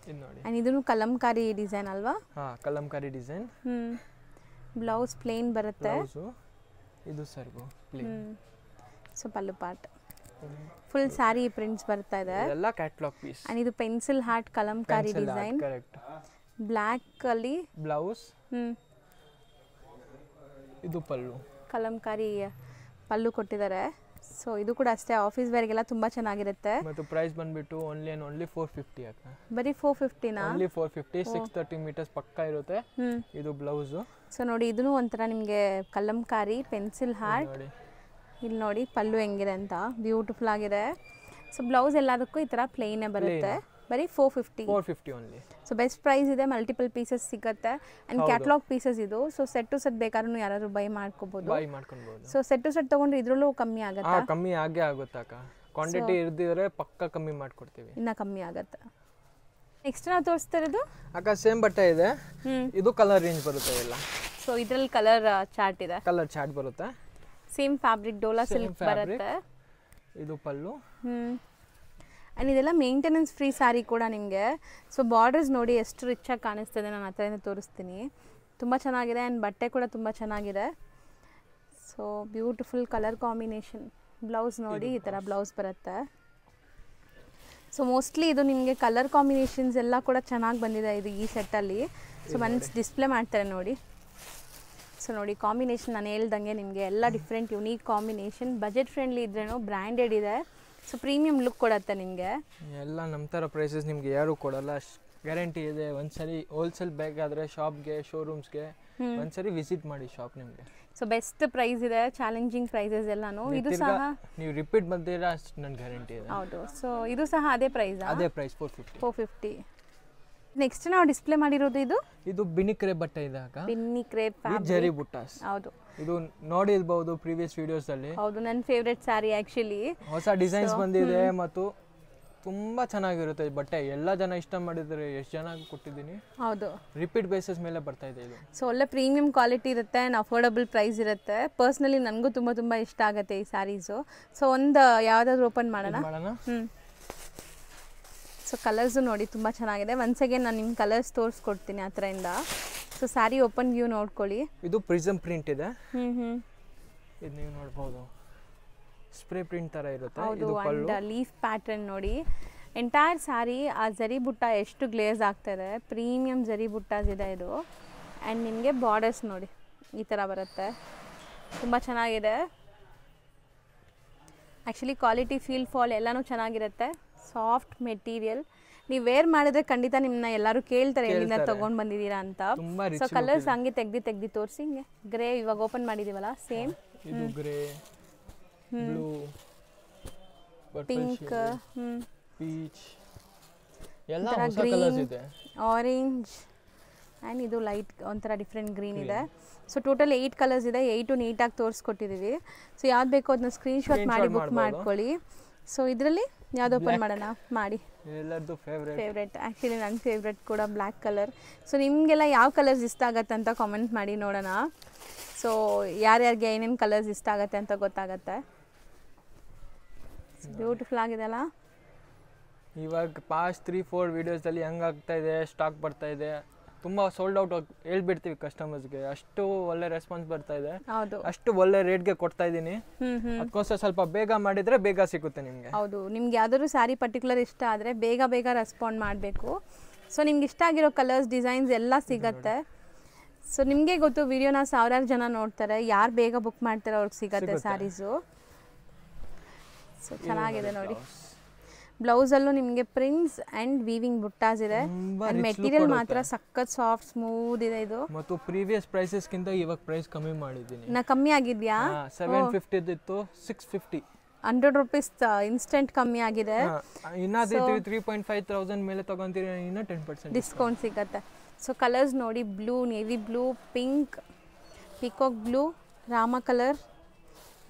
ಇದು ನೋಡಿ, ಆ್ಯಂಡ್ ಇದೂ ಕಲಂಕಾರಿ ಡಿಸೈನ್ ಅಲ್ವಾ? ಕಲಂಕಾರಿ ಡಿಸೈನ್. ಬ್ಲೌಸ್ ಪ್ಲೇನ್ ಬರುತ್ತೆ. ಇದು ಸರ್ಗು ಪ್ಲೇನ್. ಸೊ ಪಲ್ಲು ಪಾರ್ಟ್ ಫುಲ್ ಸ್ಯಾರಿ ಪ್ರಿಂಟ್ಸ್ ಬರ್ತಾ ಇದೆ. ಎಲ್ಲ ಕ್ಯಾಟಲಾಗ್ ಪೀಸ್. ಆ್ಯಂಡ್ ಇದು pencil heart Kalamkari design. Correct. Black ಅಲ್ಲಿ ಬ್ಲೌಸ್. ಇದು ಪಲ್ಲು. ಕಲಂಕಾರಿ ಪಲ್ಲು ಕೊಟ್ಟಿದ್ದಾರೆ. ಸೊ ಇದು ಕೂಡ ಅಷ್ಟೇ, ಆಫೀಸ್ ವೇರ್ಗೆಲ್ಲ ತುಂಬ ಚೆನ್ನಾಗಿರುತ್ತೆ. ಮತ್ತು ಪ್ರೈಸ್ ಬಂದ್ಬಿಟ್ಟು ಓನ್ಲಿ 450 ಅಕ್ಕ. ಬರೀ 450ನಾ? ಓನ್ಲಿ 450. 630 ಮೀಟರ್ಸ್ ಪಕ್ಕ ಇರುತ್ತೆ. ಇದು ಬ್ಲೌಸು. ಸೊ ನೋಡಿ, ಇದೂ ಒಂಥರ ನಿಮಗೆ ಕಲಂಕಾರಿ ಪೆನ್ಸಿಲ್ ಹಾರ್ಟ್. ಇಲ್ಲಿ ನೋಡಿ ಪಲ್ಲು ಹೆಂಗಿದೆ ಅಂತ, ಬ್ಯೂಟಿಫುಲ್ ಆಗಿದೆ. ಸೊ ಬ್ಲೌಸ್ ಎಲ್ಲದಕ್ಕೂ ಈ ಥರ ಪ್ಲೇನೇ ಬರುತ್ತೆ. ಬರೀ 450 ಓನ್ಲಿ. ಸೊ ಬೆಸ್ಟ್ ಪ್ರೈಸ್ ಇದೆ, ಮಲ್ಟಿಪಲ್ ಪೀಸಸ್ ಸಿಗುತ್ತೆ ಆ್ಯಂಡ್ ಕ್ಯಾಟಲಾಗ್ ಪೀಸಸ್ ಇದು. ಸೊ ಸೆಟ್ ಟು ಸೆಟ್ ಬೇಕಾದ್ರೂ ಯಾರಾದ್ರೂ ಬೈ ಮಾಡ್ಕೋಬಹುದು. ಸೊ ಸೆಟ್ ಟು ಸೆಟ್ ತಗೊಂಡ್ರೆ ಇದ್ರಲ್ಲೂ ಕಮ್ಮಿ ಆಗುತ್ತೆ. ಕಮ್ಮಿ ಆಗೇ ಆಗುತ್ತೆ ಅಕ್ಕ. ಕ್ವಾಂಟಿಟಿ ಇರ್ದಿದ್ರೆ ಪಕ್ಕ ಕಮ್ಮಿ ಮಾಡ್ಕೊಡ್ತೀವಿ, ಇನ್ನ ಕಮ್ಮಿ ಆಗುತ್ತೆ. ನೆಕ್ಸ್ಟ್ ನಾವು ತೋರಿಸ್ತಾ ಇರೋದು ಅಕ್ಕ ಸೇಮ್ ಬಟ್ಟೆ ಇದೆ. ಇದು ಕಲರ್ ರೇಂಜ್ ಬರುತ್ತೆ ಎಲ್ಲ. ಸೊ ಇದರಲ್ಲಿ ಕಲರ್ ಚಾರ್ಟ್ ಇದೆ. ಕಲರ್ ಚಾರ್ಟ್ ಬರುತ್ತೆ. ಸೇಮ್ ಫ್ಯಾಬ್ರಿಕ್, ಡೋಲಾ ಸಿಲ್ಕ್ ಬರುತ್ತೆ. ಇದು ಪಲ್ಲು. ಆ್ಯಂಡ್ ಇದೆಲ್ಲ ಮೇಂಟೆನೆನ್ಸ್ ಫ್ರೀ ಸ್ಯಾರಿ ಕೂಡ ನಿಮಗೆ. ಸೊ ಬಾರ್ಡರ್ಸ್ ನೋಡಿ ಎಷ್ಟು ರಿಚಾಗಿ ಕಾಣಿಸ್ತದೆ, ನಾನು ಹತ್ರದಿಂದ ತೋರಿಸ್ತೀನಿ. ತುಂಬ ಚೆನ್ನಾಗಿದೆ ಆ್ಯಂಡ್ ಬಟ್ಟೆ ಕೂಡ ತುಂಬ ಚೆನ್ನಾಗಿದೆ. So beautiful colour combination. Blouse ನೋಡಿ ಈ ಥರ ಬ್ಲೌಸ್ ಬರುತ್ತೆ. ಸೊ ಮೋಸ್ಟ್ಲಿ ಇದು ನಿಮಗೆ ಕಲರ್ ಕಾಂಬಿನೇಷನ್ಸ್ ಎಲ್ಲ ಕೂಡ ಚೆನ್ನಾಗಿ ಬಂದಿದೆ ಇದು ಈ ಸೆಟ್ಟಲ್ಲಿ. ಸೊ ಒನ್ಸ್ ಡಿಸ್ಪ್ಲೇ ಮಾಡ್ತಾರೆ ನೋಡಿ. ಸೊ ನೋಡಿ ಕಾಂಬಿನೇಷನ್ ನಾನು ಹೇಳ್ದಂಗೆ ನಿಮಗೆ ಎಲ್ಲ different unique combination. Budget friendly ಇದ್ರೇನು, ಬ್ರ್ಯಾಂಡೆಡ್ ಇದೆ. ಸೊ ಪ್ರೀಮಿಯಂ ಲುಕ್ ಕೊಡುತ್ತೆ ನಿಮಗೆ. ಎಲ್ಲ ನಮ್ಮ ಥರ ಪ್ರೈಸಸ್ ನಿಮಗೆ ಯಾರೂ ಕೊಡಲ್ಲ, ಗ್ಯಾರಂಟಿ ಇದೆ. ಒಂದ್ಸರಿ ಹೋಲ್ಸೇಲ್ ಬೇಕಾದರೆ ಶಾಪ್ಗೆ, ಶೋರೂಮ್ಸ್ಗೆ ಒಂದ್ಸರಿ ವಿಸಿಟ್ ಮಾಡಿ ಶಾಪ್ ನಿಮಗೆ. ಸೊ ಬೆಸ್ಟ್ ಪ್ರೈಸ್ ಇದೆ, ಚಾಲೆಂಜಿಂಗ್ ಪ್ರೈಸಸ್ ಎಲ್ಲಾನು. ಇದು ಸಹ ನೀವು ರಿಪೀಟ್ ಬಂದಿರಾ ಅಷ್ಟು ನನ್ನ ಗ್ಯಾರಂಟಿ ಇದೆ. ಹೌದು. ಸೊ ಇದು ಸಹ ಅದೇ ಪ್ರೈಸ್. ಅದೇ ಪ್ರೈಸ್ 450. ನೆಕ್ಸ್ಟ್ ನಾವು ಡಿಸ್ಪ್ಲೇ ಮಾಡಿರೋದು ಇದು ಬಿನ್ನಿ ಕ್ರೇಪ್ ಬಟ್ಟೆ ಇದೆ ಅಕ್ಕ. ಬಿನ್ನಿ ಕ್ರೇಪ್ ಫ್ಯಾಬ್ರಿಕ್, ಜರಿ ಬುಟ್ಟಾಸ್. ಹೌದು, ಇದು ನೋಡಿರಬಹುದು ಪ್ರೀವಿಯಸ್ ವಿಡಿಯೋಸ್ ಅಲ್ಲಿ. ಹೌದು, ನನ್ನ ಫೇವರೇಟ್ ಸ್ಯಾರಿ ಆಕ್ಚುಲಿ. ಹೊಸ ಡಿಸೈನ್ಸ್ ಬಂದಿದೆ ಮತ್ತು ತುಂಬಾ ಚೆನ್ನಾಗಿರುತ್ತೆ ಈ ಬಟ್ಟೆ. ಎಲ್ಲ ಜನ ಇಷ್ಟ ಮಾಡಿದ್ದಾರೆ, ಎಷ್ಟು ಜನ ಕೊಟ್ಟಿದ್ದೀನಿ. ಹೌದು, ರಿಪೀಟ್ ಬೇಸಿಸ್ ಮೇಲೆ ಬರ್ತಾ ಇದೆ ಇದು. ಸೊ ಒಳ್ಳೆ ಪ್ರೀಮಿಯಂ ಕ್ವಾಲಿಟಿ ಇರುತ್ತೆ ಆ್ಯಂಡ್ ಅಫೋರ್ಡಬಲ್ ಪ್ರೈಸ್ ಇರುತ್ತೆ. ಪರ್ಸ್ನಲಿ ನನಗೂ ತುಂಬ ಇಷ್ಟ ಆಗುತ್ತೆ ಈ ಸ್ಯಾರೀಸು. ಸೊ ಒಂದು ಯಾವುದಾದ್ರೂ ಓಪನ್ ಮಾಡೋಣ. ಸೊ ಕಲರ್ಸು ನೋಡಿ ತುಂಬ ಚೆನ್ನಾಗಿದೆ. ಒನ್ಸ್ ಅಗೇನ್ ನಾನು ನಿಮ್ಮ ಕಲರ್ಸ್ ತೋರಿಸ್ಕೊಡ್ತೀನಿ ಆ ಥರದಿಂದ. ಸೊ ಸ್ಯಾರಿ ಓಪನ್ ವ್ಯೂ ನೋಡ್ಕೊಳ್ಳಿ. ಇದು ಪ್ರಿಸಮ್ ಪ್ರಿಂಟ್ ಇದೆ. ಇದು ನೀವು ನೋಡ್ಬೋದು, ಸ್ಪ್ರೇ ಪ್ರಿಂಟ್ ಥರ ಇರುತ್ತೆ. ಹೌದು, ಅಂಡ್ ಲೀಫ್ ಪ್ಯಾಟರ್ನ್ ನೋಡಿ. ಎಂಟೈರ್ ಸ್ಯಾರಿ ಆ ಜರಿ ಬುಟ್ಟ ಎಷ್ಟು ಗ್ಲೇಸ್ ಆಗ್ತಾಯಿದೆ. ಪ್ರೀಮಿಯಂ ಜರಿ ಬುಟ್ಟಾಸ್ ಇದೆ ಇದು. ಆ್ಯಂಡ್ ನಿಮಗೆ ಬಾರ್ಡರ್ಸ್ ನೋಡಿ ಈ ಥರ ಬರುತ್ತೆ, ತುಂಬ ಚೆನ್ನಾಗಿದೆ. ಆ್ಯಕ್ಚುಲಿ ಕ್ವಾಲಿಟಿ, ಫೀಲ್, ಫಾಲ್ ಎಲ್ಲನೂ ಚೆನ್ನಾಗಿರುತ್ತೆ. Soft material. ನೀವು ವೇರ್ ಮಾಡಿದ್ರೆ ಖಂಡಿತ ನಿಮ್ಮನ್ನ ಎಲ್ಲರೂ ಕೇಳ್ತಾರೆ ಎಲ್ಲಿಂದ ತೊಗೊಂಡು ಬಂದಿದ್ದೀರಾ ಅಂತ. ಸೊ ಕಲರ್ಸ್ ಹಂಗೆ ತೆಗ್ದು ತೋರಿಸಿ. ಹಿಂಗೆ ಗ್ರೇ ಇವಾಗ ಓಪನ್ ಮಾಡಿದ್ದೀವಲ್ಲ, ಸೇಮ್ ಇದು ಗ್ರೇ, ಬ್ಲೂ, ಪಿಂಕ್, ಪೀಚ್, ಎಲ್ಲ ಹೊಸ ಕಲರ್ಸ್ ಇದೆ. ಆರೆಂಜ್ ಆ್ಯಂಡ್ ಇದು ಲೈಟ್ ಒಂಥರ ಡಿಫ್ರೆಂಟ್ ಗ್ರೀನ್ ಇದೆ. ಸೊ ಟೋಟಲ್ 8 ಕಲರ್ಸ್ ಇದೆ. 8 ನೀಟಾಗಿ ತೋರಿಸ್ಕೊಟ್ಟಿದ್ದೀವಿ. ಸೊ ಯಾವ್ದು ಬೇಕೋ ಅದನ್ನ ಸ್ಕ್ರೀನ್ಶಾಟ್ ಮಾಡಿ ಬುಕ್ ಮಾಡ್ಕೊಳ್ಳಿ. ಸೊ ಇದರಲ್ಲಿ ಯಾವ್ದು ಓಪನ್ ಮಾಡೋಣ ಮಾಡಿ. ಎಲ್ಲರದ್ದು ಫೇವ್ರೇಟ್. ಆ್ಯಕ್ಚುಲಿ ನನ್ನ ಫೇವ್ರೇಟ್ ಕೂಡ ಬ್ಲ್ಯಾಕ್ ಕಲರ್. ಸೊ ನಿಮಗೆಲ್ಲ ಯಾವ ಕಲರ್ಸ್ ಇಷ್ಟ ಆಗತ್ತೆ ಅಂತ ಕಾಮೆಂಟ್ ಮಾಡಿ ನೋಡೋಣ. ಸೊ ಯಾರ್ಯಾರಿಗೆ ಏನೇನು ಕಲರ್ಸ್ ಇಷ್ಟ ಆಗುತ್ತೆ ಅಂತ ಗೊತ್ತಾಗತ್ತೆ. ಬ್ಯೂಟಿಫುಲ್ ಆಗಿದೆ ಅಲ್ಲ. ಇವಾಗ ಪಾಸ್ಟ್ 3-4 ವೀಡಿಯೋಸಲ್ಲಿ ಹೆಂಗಾಗ್ತಾ ಇದೆ, ಸ್ಟಾಕ್ ಬರ್ತಾ ಇದೆ, ತುಂಬ ಸೋಲ್ಡ್ ಔಟ್ ಹೇಳ್ಬಿಡ್ತೀವಿ ಕಸ್ಟಮರ್ಸ್ಗೆ. ಅಷ್ಟು ಒಳ್ಳೆ ರೆಸ್ಪಾನ್ಸ್ ಬರ್ತಾ ಇದೆ, ಅಷ್ಟು ಒಳ್ಳೆ ರೇಟ್ಗೆ ಕೊಡ್ತಾ ಇದ್ದೀನಿ. ಅದಕ್ಕೋಸ್ಕರ ಸ್ವಲ್ಪ ಬೇಗ ಮಾಡಿದರೆ ಬೇಗ ಸಿಗುತ್ತೆ ನಿಮಗೆ. ಹೌದು, ನಿಮ್ಗೆ ಯಾವ್ದಾದ್ರು ಸ್ಯಾರಿ ಪರ್ಟಿಕ್ಯುಲರ್ ಇಷ್ಟ ಆದರೆ ಬೇಗ ರೆಸ್ಪಾಂಡ್ ಮಾಡಬೇಕು. ಸೊ ನಿಮ್ಗೆ ಇಷ್ಟ ಆಗಿರೋ ಕಲರ್ಸ್, ಡಿಸೈನ್ಸ್ ಎಲ್ಲ ಸಿಗತ್ತೆ. ಸೊ ನಿಮಗೆ ಗೊತ್ತು ವಿಡಿಯೋನ ಸಾವಿರಾರು ಜನ ನೋಡ್ತಾರೆ, ಯಾರು ಬೇಗ ಬುಕ್ ಮಾಡ್ತಾರೆ ಅವ್ರಿಗೆ ಸಿಗುತ್ತೆ ಸ್ಯಾರೀಸು. ಸೊ ಚೆನ್ನಾಗಿದೆ ನೋಡಿ. ಬ್ಲೌಸಲ್ಲೂ ನಿಮಗೆ ಪ್ರಿಂಟ್ಸ್ ಆ್ಯಂಡ್ ವೀವಿಂಗ್ ಬುಟ್ಟಾಸ್ ಇದೆ. ಆ್ಯಂಡ್ ಮೆಟೀರಿಯಲ್ ಮಾತ್ರ ಸಖತ್ ಸಾಫ್ಟ್ ಸ್ಮೂತ್ ಇದೆ ಇದು. ಮತ್ತು ಪ್ರೀವಿಯಸ್ ಪ್ರೈಸಸ್ಗಿಂತ ಇವಾಗ ಪ್ರೈಸ್ ಕಮ್ಮಿ ಮಾಡಿದ್ದೀನಿ. ನಾ ಕಮ್ಮಿ ಆಗಿದೆಯಾ? 750 ಇತ್ತು 650. 100 ರೂಪೀಸ್ ಇನ್ಸ್ಟೆಂಟ್ ಕಮ್ಮಿ ಆಗಿದೆ. ಇನ್ನಾದ್ರೂ 3,500 ಮೇಲೆ ತಗೊಂತೀರಿ ಇನ್ನೂ 10% ಡಿಸ್ಕೌಂಟ್ ಸಿಗುತ್ತೆ. ಸೊ ಕಲರ್ಸ್ ನೋಡಿ, blue, navy blue, pink, peacock blue, Rama colour,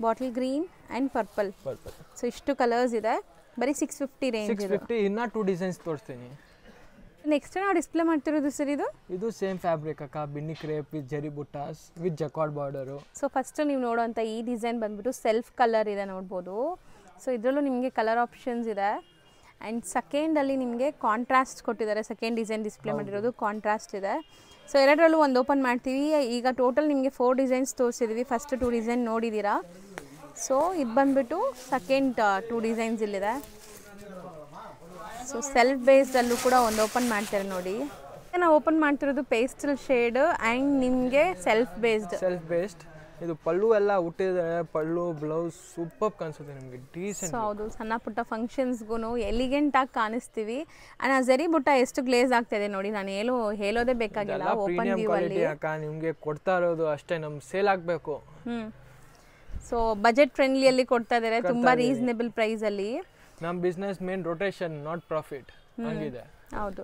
bottle green and purple. So ಇಷ್ಟು ಕಲರ್ಸ್ ಇದೆ. ಬರೀ 650 ರೇಂಜ್. 650. ಇನ್ನೂ 2 ಡಿಸೈನ್ಸ್ ತೋರಿಸ್ತೀನಿ. ನೆಕ್ಸ್ಟ್ ನಾವು ಡಿಸ್ಪ್ಲೇ ಮಾಡ್ತಿರೋದು ಸರ್ ಇದು ಸೇಮ್ ಫ್ಯಾಬ್ರಿಕ್ ಅಕ್ಕ, Binny crepe with zari buttas with jacquard border. So first ನೀವು ನೋಡೋಂಥ ಈ ಡಿಸೈನ್ ಬಂದ್ಬಿಟ್ಟು ಸೆಲ್ಫ್ ಕಲರ್ ಇದೆ ನೋಡ್ಬೋದು. ಸೊ ಇದರಲ್ಲೂ ನಿಮಗೆ ಕಲರ್ ಆಪ್ಷನ್ಸ್ ಇದೆ. ಆ್ಯಂಡ್ ಸೆಕೆಂಡಲ್ಲಿ ನಿಮಗೆ ಕಾಂಟ್ರಾಸ್ಟ್ ಕೊಟ್ಟಿದ್ದಾರೆ. ಸೆಕೆಂಡ್ ಡಿಸೈನ್ ಡಿಸ್ಪ್ಲೇ ಮಾಡಿರೋದು ಕಾಂಟ್ರಾಸ್ಟ್ ಇದೆ. ಸೊ ಎರಡರಲ್ಲೂ ಒಂದು ಓಪನ್ ಮಾಡ್ತೀವಿ. ಈಗ ಟೋಟಲ್ ನಿಮಗೆ 4 ಡಿಸೈನ್ಸ್ ತೋರಿಸಿದ್ವಿ. ಫಸ್ಟ್ 2 ಡಿಸೈನ್ ನೋಡಿದ್ದೀರಾ. ಸೊ ಇದು ಬಂದುಬಿಟ್ಟು ಸೆಕೆಂಡ್ 2 ಡಿಸೈನ್ಸ್ ಇಲ್ಲಿದೆ. ಸೊ ಸೆಲ್ಫ್ ಬೇಸ್ಡಲ್ಲೂ ಕೂಡ ಒಂದು ಓಪನ್ ಮಾಡ್ತಾರೆ ನೋಡಿ. ನಾವು ಓಪನ್ ಮಾಡ್ತಿರೋದು ಪೇಸ್ಟಲ್ ಶೇಡ್ ಆ್ಯಂಡ್ ನಿಮಗೆ ಸೆಲ್ಫ್ ಬೇಸ್ಡ್. ಇದು ಪಲ್ಲು ಎಲ್ಲ ಹುಟ್ಟಿದ್ದಾರೆ. ಪಲ್ಲು ಬ್ಲೌಸ್ ಸೂಪರ್ ಕಾಣಿಸುತ್ತೆ ನಿಮಗೆ, ಡೀಸೆಂಟ್. ಸೊ ಹೌದು, ಸಣ್ಣ ಪುಟ್ಟ ಫಂಕ್ಷನ್ಸ್ಗೂ ಎಲಿಗೆಂಟಾಗಿ ಕಾಣಿಸ್ತೀವಿ. ಆ್ಯಂಡ್ ಆ ಜರಿ ಬುಟ್ಟ ಎಷ್ಟು ಗ್ಲೇಸ್ ಆಗ್ತಾಯಿದೆ ನೋಡಿ. ನಾನು ಹೇಳೋದೇ ಬೇಕಾಗಿಲ್ಲ. ಓಪನ್ ವ್ಯೂ ಅಲ್ಲಿ ನಿಮಗೆ ಕೊಡ್ತಾ ಇರೋದು ಅಷ್ಟೇ, ನಮ್ಗೆ ಸೇಲ್ ಆಗಬೇಕು. ಸೊ ಬಜೆಟ್ ಫ್ರೆಂಡ್ಲಿಯಲ್ಲಿ ಕೊಡ್ತಾ ಇದ್ದಾರೆ, ತುಂಬ ರೀಸನೇಬಲ್ ಪ್ರೈಸಲ್ಲಿ. ನಮ್ಮ business main rotation, not profit ಆಗಿದೆ. ಹೌದು.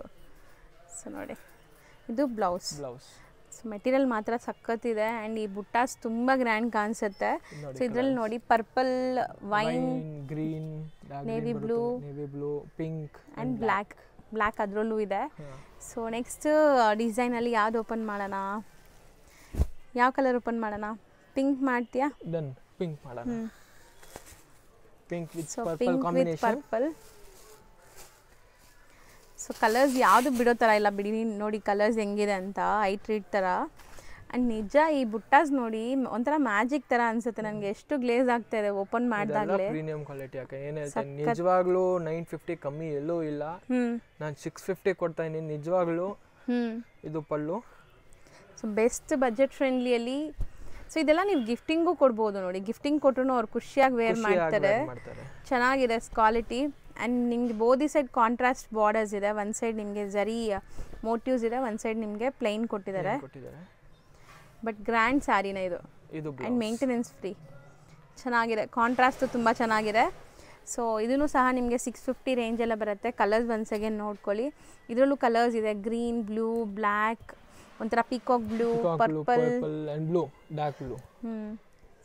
ಸೊ ನೋಡಿ, ಇದು ಬ್ಲೌಸ್. ಸೊ ಮೆಟೀರಿಯಲ್ ಮಾತ್ರ ಸಖತ್ತಿದೆ. ಆ್ಯಂಡ್ ಈ ಬುಟ್ಟಾಸ್ ತುಂಬ ಗ್ರ್ಯಾಂಡ್ ಕಾಣಿಸುತ್ತೆ. ಸೊ ಇದರಲ್ಲಿ ನೋಡಿ purple, wine, green, navy blue, pink and black ಅದರಲ್ಲೂ ಇದೆ. ಸೊ ನೆಕ್ಸ್ಟ್ ಡಿಸೈನಲ್ಲಿ ಯಾವ್ದು ಓಪನ್ ಮಾಡೋಣ? ಯಾವ ಕಲರ್ ಓಪನ್ ಮಾಡೋಣ? ಪಿಂಕ್ ಮಾಡ್ತೀಯಾ? ಡನ್, ಪಿಂಕ್ ಮಾಡೋಣ. Pink with purple. So colours ಯಾವುದು ಬಿಡೋ ಥರ ಇಲ್ಲ ಬಿಡಿ. ನೋಡಿ ಕಲರ್ಸ್ ಹೆಂಗಿದೆ ಅಂತ, ಐ ಟ್ರೀಟ್ ಥರ. ಆ್ಯಂಡ್ ನಿಜ ಈ ಬುಟ್ಟಾಸ್ ನೋಡಿ ಒಂಥರ ಮ್ಯಾಜಿಕ್ ಥರ ಅನಿಸುತ್ತೆ ನನಗೆ. ಎಷ್ಟು ಗ್ಲೇಸ್ ಆಗ್ತಾ ಇದೆ ಓಪನ್ ಮಾಡಿದಾಗಲೇ. ಪ್ರೀಮಿಯಂ ಕ್ವಾಲಿಟಿ ಯಾಕೆ ಏನು ಹೇಳ್ತೀನಿ, ನಿಜವಾಗ್ಲೂ 950 ಕಮ್ಮಿ ಎಲ್ಲೂ ಇಲ್ಲ. ನಾನು 650 ಕೊಡ್ತಾ ಇದ್ದೀನಿ ನಿಜವಾಗ್ಲೂ. ಇದು ಪಲ್ಲು. ಸೊ ಬೆಸ್ಟ್ ಬಜೆಟ್ ಫ್ರೆಂಡ್ಲಿಯಲ್ಲಿ. ಸೊ ಇದೆಲ್ಲ ನೀವು ಗಿಫ್ಟಿಂಗು ಕೊಡ್ಬೋದು ನೋಡಿ. ಗಿಫ್ಟಿಂಗ್ ಕೊಟ್ಟರು ಅವ್ರು ಖುಷಿಯಾಗಿ ವೇರ್ ಮಾಡ್ತಾರೆ. ಚೆನ್ನಾಗಿದೆ ಕ್ವಾಲಿಟಿ. ಆ್ಯಂಡ್ ನಿಮಗೆ ಬೋದಿ ಸೈಡ್ ಕಾಂಟ್ರಾಸ್ಟ್ ಬಾರ್ಡರ್ಸ್ ಇದೆ. ಒಂದು ಸೈಡ್ ನಿಮಗೆ ಜರಿ ಮೋಟಿವ್ಸ್ ಇದೆ, ಒಂದು ಸೈಡ್ ನಿಮಗೆ ಪ್ಲೈನ್ ಕೊಟ್ಟಿದ್ದಾರೆ. ಬಟ್ ಗ್ರ್ಯಾಂಡ್ ಸ್ಯಾರಿನ ಇದು. And maintenance free. ಚೆನ್ನಾಗಿದೆ, ಕಾಂಟ್ರಾಸ್ಟು ತುಂಬ ಚೆನ್ನಾಗಿದೆ. ಸೊ ಇದೂ ಸಹ ನಿಮಗೆ 650 ರೇಂಜೆಲ್ಲ ಬರುತ್ತೆ. ಕಲರ್ಸ್ ಒನ್ಸ್ ಅಗೇನ್ ನೋಡ್ಕೊಳ್ಳಿ. ಇದರಲ್ಲೂ ಕಲರ್ಸ್ ಇದೆ, ಗ್ರೀನ್, ಬ್ಲೂ, ಬ್ಲ್ಯಾಕ್, ಒಂಥರ peacock blue, purple and blue, dark blue.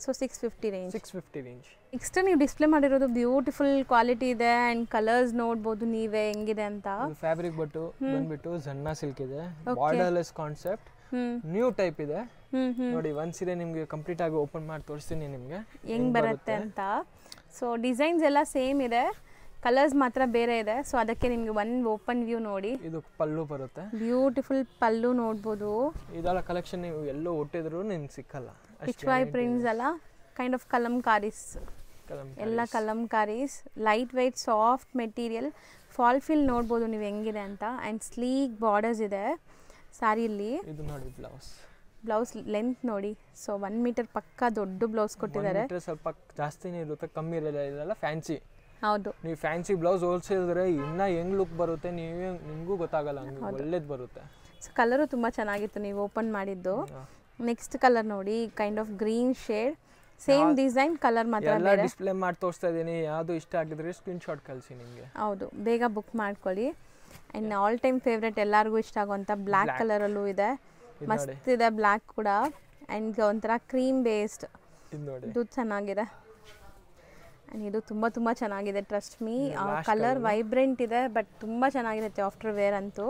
So 650 range. Next ನೀವು ಡಿಸ್ಪ್ಲೇ ಮಾಡಿರೋದು ಬ್ಯೂಟಿಫುಲ್ ಕ್ವಾಲಿಟಿ ಇದೆ. ಆ್ಯಂಡ್ ಕಲರ್ಸ್ ನೋಡ್ಬೋದು ನೀವೇ ಹೆಂಗಿದೆ ಅಂತ. ಫ್ಯಾಬ್ರಿಕ್ ಬಂದ್ಬಿಟ್ಟು ಜನ್ನ ಸಿಲ್ಕ್ ಇದೆ. ಬಾರ್ಡರ್ಲೆಸ್ ಕಾನ್ಸೆಪ್ಟ್, ನ್ಯೂ ಟೈಪ್ ಇದೆ ನೋಡಿ. ಒಂದ್ಸರಿ ನಿಮಗೆ ಕಂಪ್ಲೀಟ್ ಆಗಿ ಓಪನ್ ಮಾಡಿ ತೋರಿಸ್ತೀನಿ ನಿಮಗೆ ಹೆಂಗ್ ಬರುತ್ತೆ ಅಂತ. ಸೊ ಡಿಸೈನ್ಸ್ ಎಲ್ಲ ಸೇಮ್ ಇದೆ, ಕಲರ್ಸ್ ಮಾತ್ರ ಬೇರೆ ಇದೆ. ಸೊ ಅದಕ್ಕೆ ನಿಮಗೆ ಒಂದು ಓಪನ್ ವ್ಯೂ ನೋಡಿ. ಇದು ಪಲ್ಲು ಬರುತ್ತೆ, ಬ್ಯೂಟಿಫುಲ್ ಪಲ್ಲು ನೋಡ್ಬೋದು. ಇದೆಲ್ಲ ಕಲೆಕ್ಷನ್ ನೀವು ಎಲ್ಲೋ ಹುಟ್ಟಿದ್ರು ನಿಮ್ಗೆ ಸಿಕ್ಕಲ್ಲ. ಪಿಚ್ವಾಯ್ ಪ್ರಿಂಟ್ಸ್ ಎಲ್ಲ ಕೈಂಡ್ ಆಫ್ ಕಲಂಕಾರೀಸ್, ಎಲ್ಲ kalamkaris. Light weight soft material. Fall feel ನೋಡ್ಬೋದು ನೀವು ಹೆಂಗಿದೆ ಅಂತ. ಆ್ಯಂಡ್ ಸ್ಲೀಕ್ ಬಾರ್ಡರ್ಸ್ ಇದೆ ಸ್ಯಾರಿಯಲ್ಲಿ. ಇದು ನೋಡಿ ಬ್ಲೌಸ್ ಲೆಂತ್ ನೋಡಿ. ಸೊ 1 ಮೀಟರ್ ಪಕ್ಕ ದೊಡ್ಡ ಬ್ಲೌಸ್ ಕೊಟ್ಟಿದ್ದಾರೆ. ಸ್ವಲ್ಪ ಜಾಸ್ತಿನೇ ಇರುತ್ತೆ, ಕಮ್ಮಿ ಇರಲ್ಲ. ಇದೆಲ್ಲ ಫ್ಯಾನ್ಸಿ. ಹೌದು, ನೀವು ಫ್ಯಾನ್ಸಿ ಬ್ಲೌಸ್ ಹೋಲ್ಸಿದ್ರೆ ಇನ್ನೂ ಹೆಂಗ್ ಲುಕ್ ಬರುತ್ತೆ ನಿಮಗೂ ಗೊತ್ತಾಗಲ್ಲ, ಒಳ್ಳೇದು ಬರುತ್ತೆ. ಸೊ ಕಲರು ತುಂಬ ಚೆನ್ನಾಗಿತ್ತು ನೀವು ಓಪನ್ ಮಾಡಿದ್ದು. ನೆಕ್ಸ್ಟ್ ಕಲರ್ ನೋಡಿ, kind of green shade. Same design, colour ಮಾತ್ರ ಬೇರೆ. ಡಿಸ್ಪ್ಲೇ ಮಾಡಿ ತೋರಿಸ್ತಾ ಇದ್ದೀನಿ. ಯಾವುದು ಇಷ್ಟ ಆಗಿದ್ರೆ ಸ್ಕ್ರೀನ್ಶಾಟ್ ಕಳಿಸಿ ನಿಮಗೆ. ಹೌದು, ಬೇಗ ಬುಕ್ ಮಾಡ್ಕೊಳ್ಳಿ. ಆ್ಯಂಡ್ ಆಲ್ ಟೈಮ್ ಫೇವ್ರೆಟ್, ಎಲ್ಲರಿಗೂ ಇಷ್ಟ ಆಗುವಂಥ ಬ್ಲ್ಯಾಕ್ ಕಲರಲ್ಲೂ ಇದೆ. ಮಸ್ತ್ ಇದೆ ಬ್ಲ್ಯಾಕ್ ಕೂಡ. ಆ್ಯಂಡ್ ಒಂಥರ ಕ್ರೀಮ್ ಬೇಸ್ಡ್, ಇದು ಚೆನ್ನಾಗಿದೆ. ಆ್ಯಂಡ್ ಇದು ತುಂಬ ಚೆನ್ನಾಗಿದೆ, ಟ್ರಸ್ಟ್ ಮೀ. ಕಲರ್ ವೈಬ್ರೆಂಟ್ ಇದೆ, ಬಟ್ ತುಂಬ ಚೆನ್ನಾಗಿರುತ್ತೆ ಆಫ್ಟರ್ ವೇರ್ ಅಂತೂ.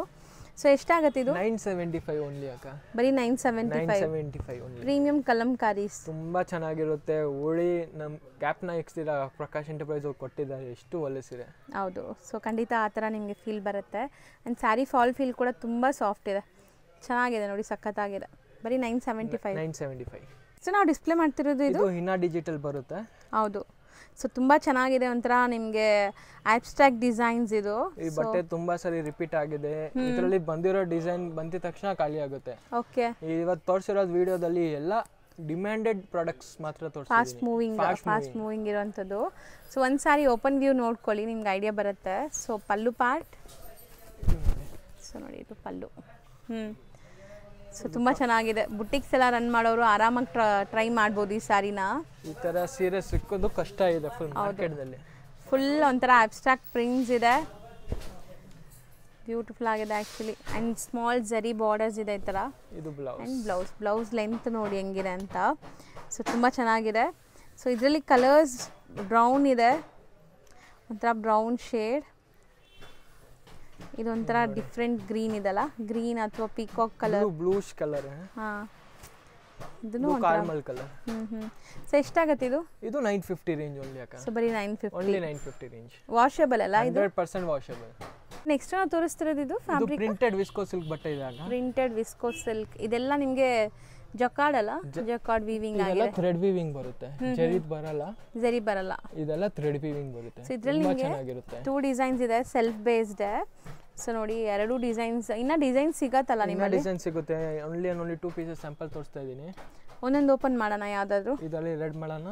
ಸೊ ಎಷ್ಟಾಗುತ್ತೆ ಇದು? 975 ಓನ್ಲಿ ಅಕ್ಕ. ಬರೀ 975 ಓನ್ಲಿ. ಪ್ರೀಮಿಯಂ ಕಲಂಕಾರೀಸ್ ತುಂಬ ಚೆನ್ನಾಗಿರುತ್ತೆ. ಉಳಿ ನಮ್ಮ ಕ್ಯಾಪ್ನ ಎಕ್ಸ್ತೀರ ಪ್ರಕಾಶ್ ಎಂಟರ್ಪ್ರೈಸ್ ಅವ್ರು ಕೊಟ್ಟಿದ್ದಾರೆ, ಎಷ್ಟು ಒಳ್ಳೆ ಸೀರೆ. ಹೌದು, ಸೊ ಖಂಡಿತ ಆ ಥರ ನಿಮಗೆ ಫೀಲ್ ಬರುತ್ತೆ. ಆ್ಯಂಡ್ ಸ್ಯಾರಿ ಫಾಲ್ ಫೀಲ್ ಕೂಡ ತುಂಬ ಸಾಫ್ಟ್ ಇದೆ, ಚೆನ್ನಾಗಿದೆ ನೋಡಿ, ಸಖತ್ತಾಗಿದೆ. ಬರೀ 975. ಸೊ ನಾವು ಡಿಸ್ಪ್ಲೇ ಮಾಡ್ತಿರೋದು ಇದು ಹಿನಾ ಡಿಜಿಟಲ್ ಬರುತ್ತೆ. ಹೌದು. ಸೊ ತುಂಬ ಚೆನ್ನಾಗಿದೆ, ಒಂಥರ ನಿಮಗೆ ಆಬ್ಸ್ಟ್ರಾಕ್ಟ್ ಡಿಸೈನ್ಸ್ ಇದು. ಈ ಬಟ್ಟೆ ತುಂಬಾ ಸರಿ ರಿಪೀಟ್ ಆಗಿದೆ. ಇದರಲ್ಲಿ ಬಂದಿರೋ ಡಿಸೈನ್ ಬಂದಿದ ತಕ್ಷಣ ಖಾಲಿ ಆಗುತ್ತೆ. ಓಕೆ, ಇವತ್ತು ತೋರಿಸಿರೋದು ವಿಡಿಯೋದಲ್ಲಿ ಎಲ್ಲ ಡಿಮ್ಯಾಂಡೆಡ್ ಪ್ರಾಡಕ್ಟ್ಸ್ ಮಾತ್ರ ತೋರಿಸ್ತೀನಿ. Fast moving ಇರೋಂಥದ್ದು. ಸೊ ಒಂದು ಸಾರಿ ಓಪನ್ ವ್ಯೂ ನೋಡ್ಕೊಳ್ಳಿ, ನಿಮ್ಗೆ ಐಡಿಯಾ ಬರುತ್ತೆ. ಸೊ ಪಲ್ಲು ಪಾರ್ಟ್, ಸೊ ನೋಡಿ ಇದು ಪಲ್ಲು. ಸೊ ತುಂಬ ಚೆನ್ನಾಗಿದೆ. ಬುಟಿಕ್ಸ್ ಎಲ್ಲ ರನ್ ಮಾಡೋರು ಆರಾಮಾಗಿ ಟ್ರೈ ಮಾಡ್ಬೋದು ಈ ಸ್ಯಾರಿನ. ಈ ಥರ ಸೀರೆ ಸಿಕ್ಕೋದು ಕಷ್ಟ ಇದೆ ಫುಲ್ ಮಾರ್ಕೆಟ್ದಲ್ಲಿ. ಫುಲ್ ಒಂಥರ ಅಬ್ಸ್ಟ್ರಾಕ್ಟ್ ಪ್ರಿಂಟ್ಸ್ ಇದೆ, ಬ್ಯೂಟಿಫುಲ್ ಆಗಿದೆ ಆ್ಯಕ್ಚುಲಿ. ಆ್ಯಂಡ್ ಸ್ಮಾಲ್ ಜರಿ ಬಾರ್ಡರ್ಸ್ ಇದೆ ಈ ಥರ. ಇದು ಬ್ಲೌಸ್. ಆ್ಯಂಡ್ ಬ್ಲೌಸ್ ಲೆಂತ್ ನೋಡಿ ಹೆಂಗಿದೆ ಅಂತ. ಸೊ ತುಂಬ ಚೆನ್ನಾಗಿದೆ. ಸೊ ಇದರಲ್ಲಿ ಕಲರ್ಸ್ ಬ್ರೌನ್ ಇದೆ, ಒಂಥರ ಬ್ರೌನ್ ಶೇಡ್. ಇದೊಂಥರ ಡಿಫ್ರೆಂಟ್ ಗ್ರೀನ್ ಇದಲ್ಲ, ಗ್ರೀನ್ ಅಥವಾ ಪೀಕಾಕ್ ಕಲರ್, ಬ್ಲೂಶ್ ಕಲರ್. ಹಾಂ, ಇದನ್ನು ಕಾರಮಲ್ ಕಲರ್. ಸೊ ಎಷ್ಟಾಗುತ್ತೆ ಇದು? ಇದು 950 ರೇಂಜ್ ಓನ್ಲಿ ಅಕ್ಕ. ಸೊ ಬರೀ 950. Only 950 range. ವಾಷಬಲ್ ಅಲ್ಲ ಇದು? 100% ವಾಷಬಲ್. ನೆಕ್ಸ್ಟ್ ನಾವು ತೋರಿಸ್ತಿರೋದು ಇದು ಫ್ಯಾಬ್ರಿಕ್ ಪ್ರಿಂಟೆಡ್ ವಿಸ್ಕೋ ಸಿಲ್ಕ್ ಬಟ್ಟೆ ಇದೆ ಅಕ್ಕ. Printed visco silk. ಇದೆಲ್ಲ ನಿಮಗೆ ಜಕಾರ್ಡ್ ಅಲ್ಲ? ಜಕಾರ್ಡ್ ವೀವಿಂಗ್ ಆಗಿದೆ. ಇದೆಲ್ಲ ಥ್ರೆಡ್ ವೀವಿಂಗ್ ಬರುತ್ತೆ, ಜರಿ ಬರಲ್ಲ. ಇದೆಲ್ಲ ಥ್ರೆಡ್ ವೀವಿಂಗ್ ಬರುತ್ತೆ. ಸೊ ಇದರಲ್ಲಿ ನಿಮಗೆ 2 ಡಿಸೈನ್ಸ್ ಇದೆ, ಸೆಲ್ಫ್ ಬೇಸ್ಡ್. ಸೊ ನೋಡಿ 2 ಡಿಸೈನ್ಸ್. ಇನ್ನ ಡಿಸೈನ್ ಸಿಗತ್ತಲ್ಲ ನಿಮಗೆ? ಡಿಸೈನ್ ಸಿಗುತ್ತೆ. ಓನ್ಲಿ 2 ಪೀಸಸ್ ಸ್ಯಾಂಪಲ್ ತೋರಿಸ್ತಾ ಇದ್ದೀನಿ. ಒಂದೊಂದು ಓಪನ್ ಮಾಡೋಣ ಯಾವ್ದಾದ್ರು? ಇದರಲ್ಲಿ ರೆಡ್ ಮಾಡೋಣ.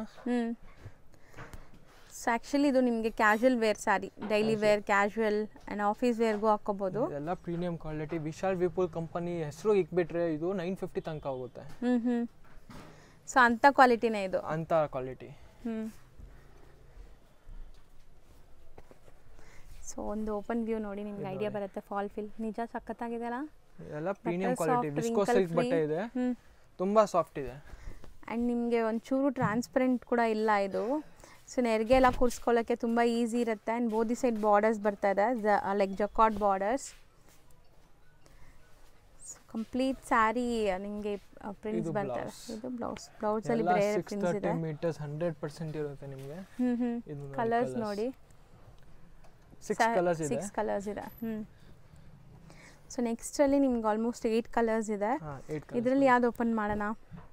ಸೊ ಆ್ಯಕ್ಚುಲಿ ಇದು ನಿಮಗೆ casual wear sari, daily wear, casual and office ವೇರ್ಗೂ ಹಾಕೋಬೋದು. ಇದೆಲ್ಲ premium quality. Vishal Vipul company ಹೆಸರು ಇಕ್ಬಿಟ್ರೆ ಇದು 950 ತನಕ ಹೋಗುತ್ತೆ. ಸೊ ಅಂಥ ಕ್ವಾಲಿಟಿನೇ ಇದು? ಅಂಥ ಕ್ವಾಲಿಟಿ. ಸೊ ಒಂದು ಓಪನ್ ವ್ಯೂ ನೋಡಿ, ನಿಮ್ಗೆ ಐಡಿಯಾ ಬರುತ್ತೆ. ಫಾಲ್ ಫಿಲ್ ನಿಜ ಸಖತ್ತಾಗಿದೆ ಅಲ್ಲ? ಇದೆಲ್ಲ ಪ್ರೀಮಿಯಂ ಕ್ವಾಲಿಟಿ ವಿಸ್ಕೋ ಸಿಲ್ಕ್ ಬಟ್ಟೆ ಇದೆ, ತುಂಬ ಸಾಫ್ಟ್ ಇದೆ. ಆ್ಯಂಡ್ ನಿಮಗೆ ಒಂಚೂರು ಟ್ರಾನ್ಸ್ಪರೆಂಟ್ ಕೂಡ ಇಲ್ಲ ಇದು. ಸೊ ನೆರಿಗೆ ಎಲ್ಲ ಕೂರಿಸ್ಕೊಳ್ಳೋಕ್ಕೆ ತುಂಬ ಈಸಿ ಇರುತ್ತೆ. ಆ್ಯಂಡ್ ಬೋದಿ ಸೈಡ್ ಬಾರ್ಡರ್ಸ್ ಬರ್ತಾ ಇದೆ, like jacquard borders. Complete sari ನಿಮಗೆ ಪ್ರಿಂಟ್ಸ್ ಬರ್ತಾರೆ. ಇದು ಬ್ಲೌಸಲ್ಲಿ ಬೇರೆ ಪ್ರಿಂಟ್ಸ್ ಇದೆ. 630 ಮೀಟರ್ಸ್ 100% ಇರುತ್ತೆ ನಿಮಗೆ. ಕಲರ್ಸ್ ನೋಡಿ, 6 ಕಲರ್ಸ್ ಇದೆ. ಸೊ ನೆಕ್ಸ್ಟಲ್ಲಿ ನಿಮ್ಗೆ ಆಲ್ಮೋಸ್ಟ್ 8 ಕಲರ್ಸ್ ಇದೆ. ಇದರಲ್ಲಿ ಯಾವ್ದು ಓಪನ್ ಮಾಡೋಣ?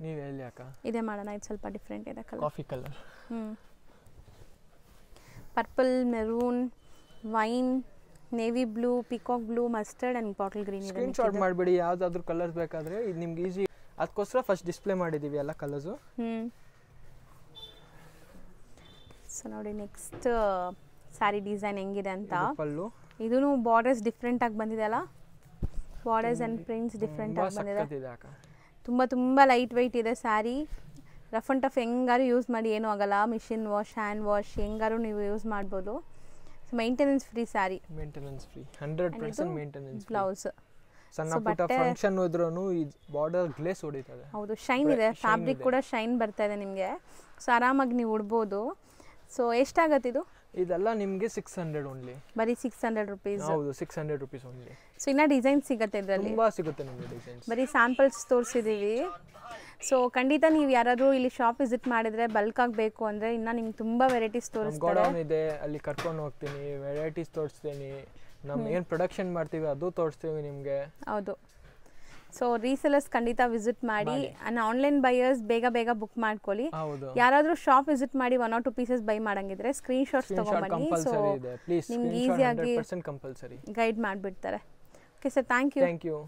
ನೀವು ಹೇಳಿ ಅಕ್ಕ. ಇದೇ ಮಾಡೋಣ, ಇದು ಸ್ವಲ್ಪ ಡಿಫ್ರೆಂಟ್ ಇದೆ colour. Coffee colour. Purple, maroon, wine, navy blue, peacock blue, mustard and bottle green ಇದೆ. ಸ್ಕ್ರೀನ್ ಶಾಟ್ ಮಾಡಿಬಿಡಿ ಯಾವುದಾದ್ರೂ ಕಲರ್ಸ್ ಬೇಕಾದರೆ. ಇದು ನಿಮ್ಗೆ ಈಸಿ, ಅದಕ್ಕೋಸ್ಕರ ಫಸ್ಟ್ ಡಿಸ್ಪ್ಲೇ ಮಾಡಿದ್ದೀವಿ ಎಲ್ಲ ಕಲರ್ಸು. ಸೊ ನೋಡಿ ನೆಕ್ಸ್ಟ್ ಸ್ಯಾರಿ ಡಿಸೈನ್ ಹೆಂಗಿದೆ ಅಂತ. ಪಲ್ಲು. ಇದೂ ಬಾರ್ಡರ್ಸ್ ಡಿಫ್ರೆಂಟ್ ಆಗಿ ಬಂದಿದೆ ಅಲ್ಲ? ಬಾರ್ಡರ್ಸ್ ಆ್ಯಂಡ್ ಪ್ರಿಂಟ್ಸ್ ಡಿಫ್ರೆಂಟ್ ಆಗಿ ಬಂದಿದೆ. ತುಂಬ ಲೈಟ್ ವೆಯ್ಟ್ ಇದೆ ಸ್ಯಾರಿ. ರಫ್ ಆ್ಯಂಡ್ ಟಫ್ ಹೆಂಗಾರು ಯೂಸ್ ಮಾಡಿ, ಏನೂ ಆಗಲ್ಲ. ಮಿಷಿನ್ ವಾಶ್, ಹ್ಯಾಂಡ್ ವಾಶ್ ಹೆಂಗಾರು ನೀವು ಯೂಸ್ ಮಾಡ್ಬೋದು. So maintenance free sari. Maintenance free, 100% maintenance. Blouse ಸಣ್ಣ ಪುಟ್ಟ ಫಂಕ್ಷನ್ ಹೋದ್ರೂ ಈ ಬಾರ್ಡರ್ ಗ್ಲೇಸ್ ಹೊಡಿತದೆ. ಹೌದು, ಶೈನ್ ಇದೆ. ಫ್ಯಾಬ್ರಿಕ್ ಕೂಡ ಶೈನ್ ಬರ್ತಾ ಇದೆ ನಿಮಗೆ. ಸೊ ಆರಾಮಾಗಿ ನೀವು ಉಡ್ಬೋದು. ಸೊ ಎಷ್ಟಾಗತ್ತೆ ಇದು? ಇದೆಲ್ಲ ನಿಮಗೆ 600 ಓನ್ಲಿ. ಬರೀ 600 ರುಪೀಸ್. ಹೌದು, 600 ರುಪೀಸ್ ಓನ್ಲಿ. ಸೊ ಇನ್ನ ಡಿಸೈನ್ ಸಿಗುತ್ತೆ ಇದರಲ್ಲಿ? ತುಂಬಾ ಸಿಗುತ್ತೆ ನಿಮಗೆ ಡಿಸೈನ್ಸ್. ಬರೀ ಸ್ಯಾಂಪಲ್ಸ್ ತೋರಿಸಿದ್ದೀವಿ. ಸೊ ಖಂಡಿತ ನೀವು ಯಾರಾದರೂ ಇಲ್ಲಿ ಶಾಪ್ ವಿಸಿಟ್ ಮಾಡಿದ್ರೆ ಬಲ್ಕ್ ಆಗಬೇಕು ಅಂದರೆ ಇನ್ನು ನಿಮ್ಗೆ ತುಂಬ ವೆರೈಟೀಸ್ ತೋರಿಸ್ತಾರೆ. ಗೋಡೌನ್ ಇದೆ, ಅಲ್ಲಿ ಕರ್ಕೊಂಡು ಹೋಗ್ತೀನಿ, ವೆರೈಟೀಸ್ ತೋರಿಸ್ತೀನಿ. ನಮ್ಮ ಏನು ಪ್ರೊಡಕ್ಷನ್ ಮಾಡ್ತೀವಿ ಅದು ತೋರಿಸ್ತೀವಿ ನಿಮಗೆ. ಹೌದು. ಸೊ ರೀಸೆಲರ್ಸ್ ಖಂಡಿತ ವಿಸಿಟ್ ಮಾಡಿ. ಆ್ಯಂಡ್ ಆನ್ಲೈನ್ ಬೈಯರ್ಸ್ ಬೇಗ ಬುಕ್ ಮಾಡ್ಕೊಳ್ಳಿ. ಯಾರಾದರೂ ಶಾಪ್ ವಿಸಿಟ್ ಮಾಡಿ 1 or 2 ಪೀಸಸ್ ಬೈ ಮಾಡಂಗಿದ್ರೆ ಸ್ಕ್ರೀನ್ ಶಾಟ್ಸ್ ತೊಗೊಂಬನ್ನಿ. ಸೊ ನಿಮ್ಗೆ ಈಸಿಯಾಗಿ ಗೈಡ್ ಮಾಡಿಬಿಡ್ತಾರೆ. Okay sir, thank you.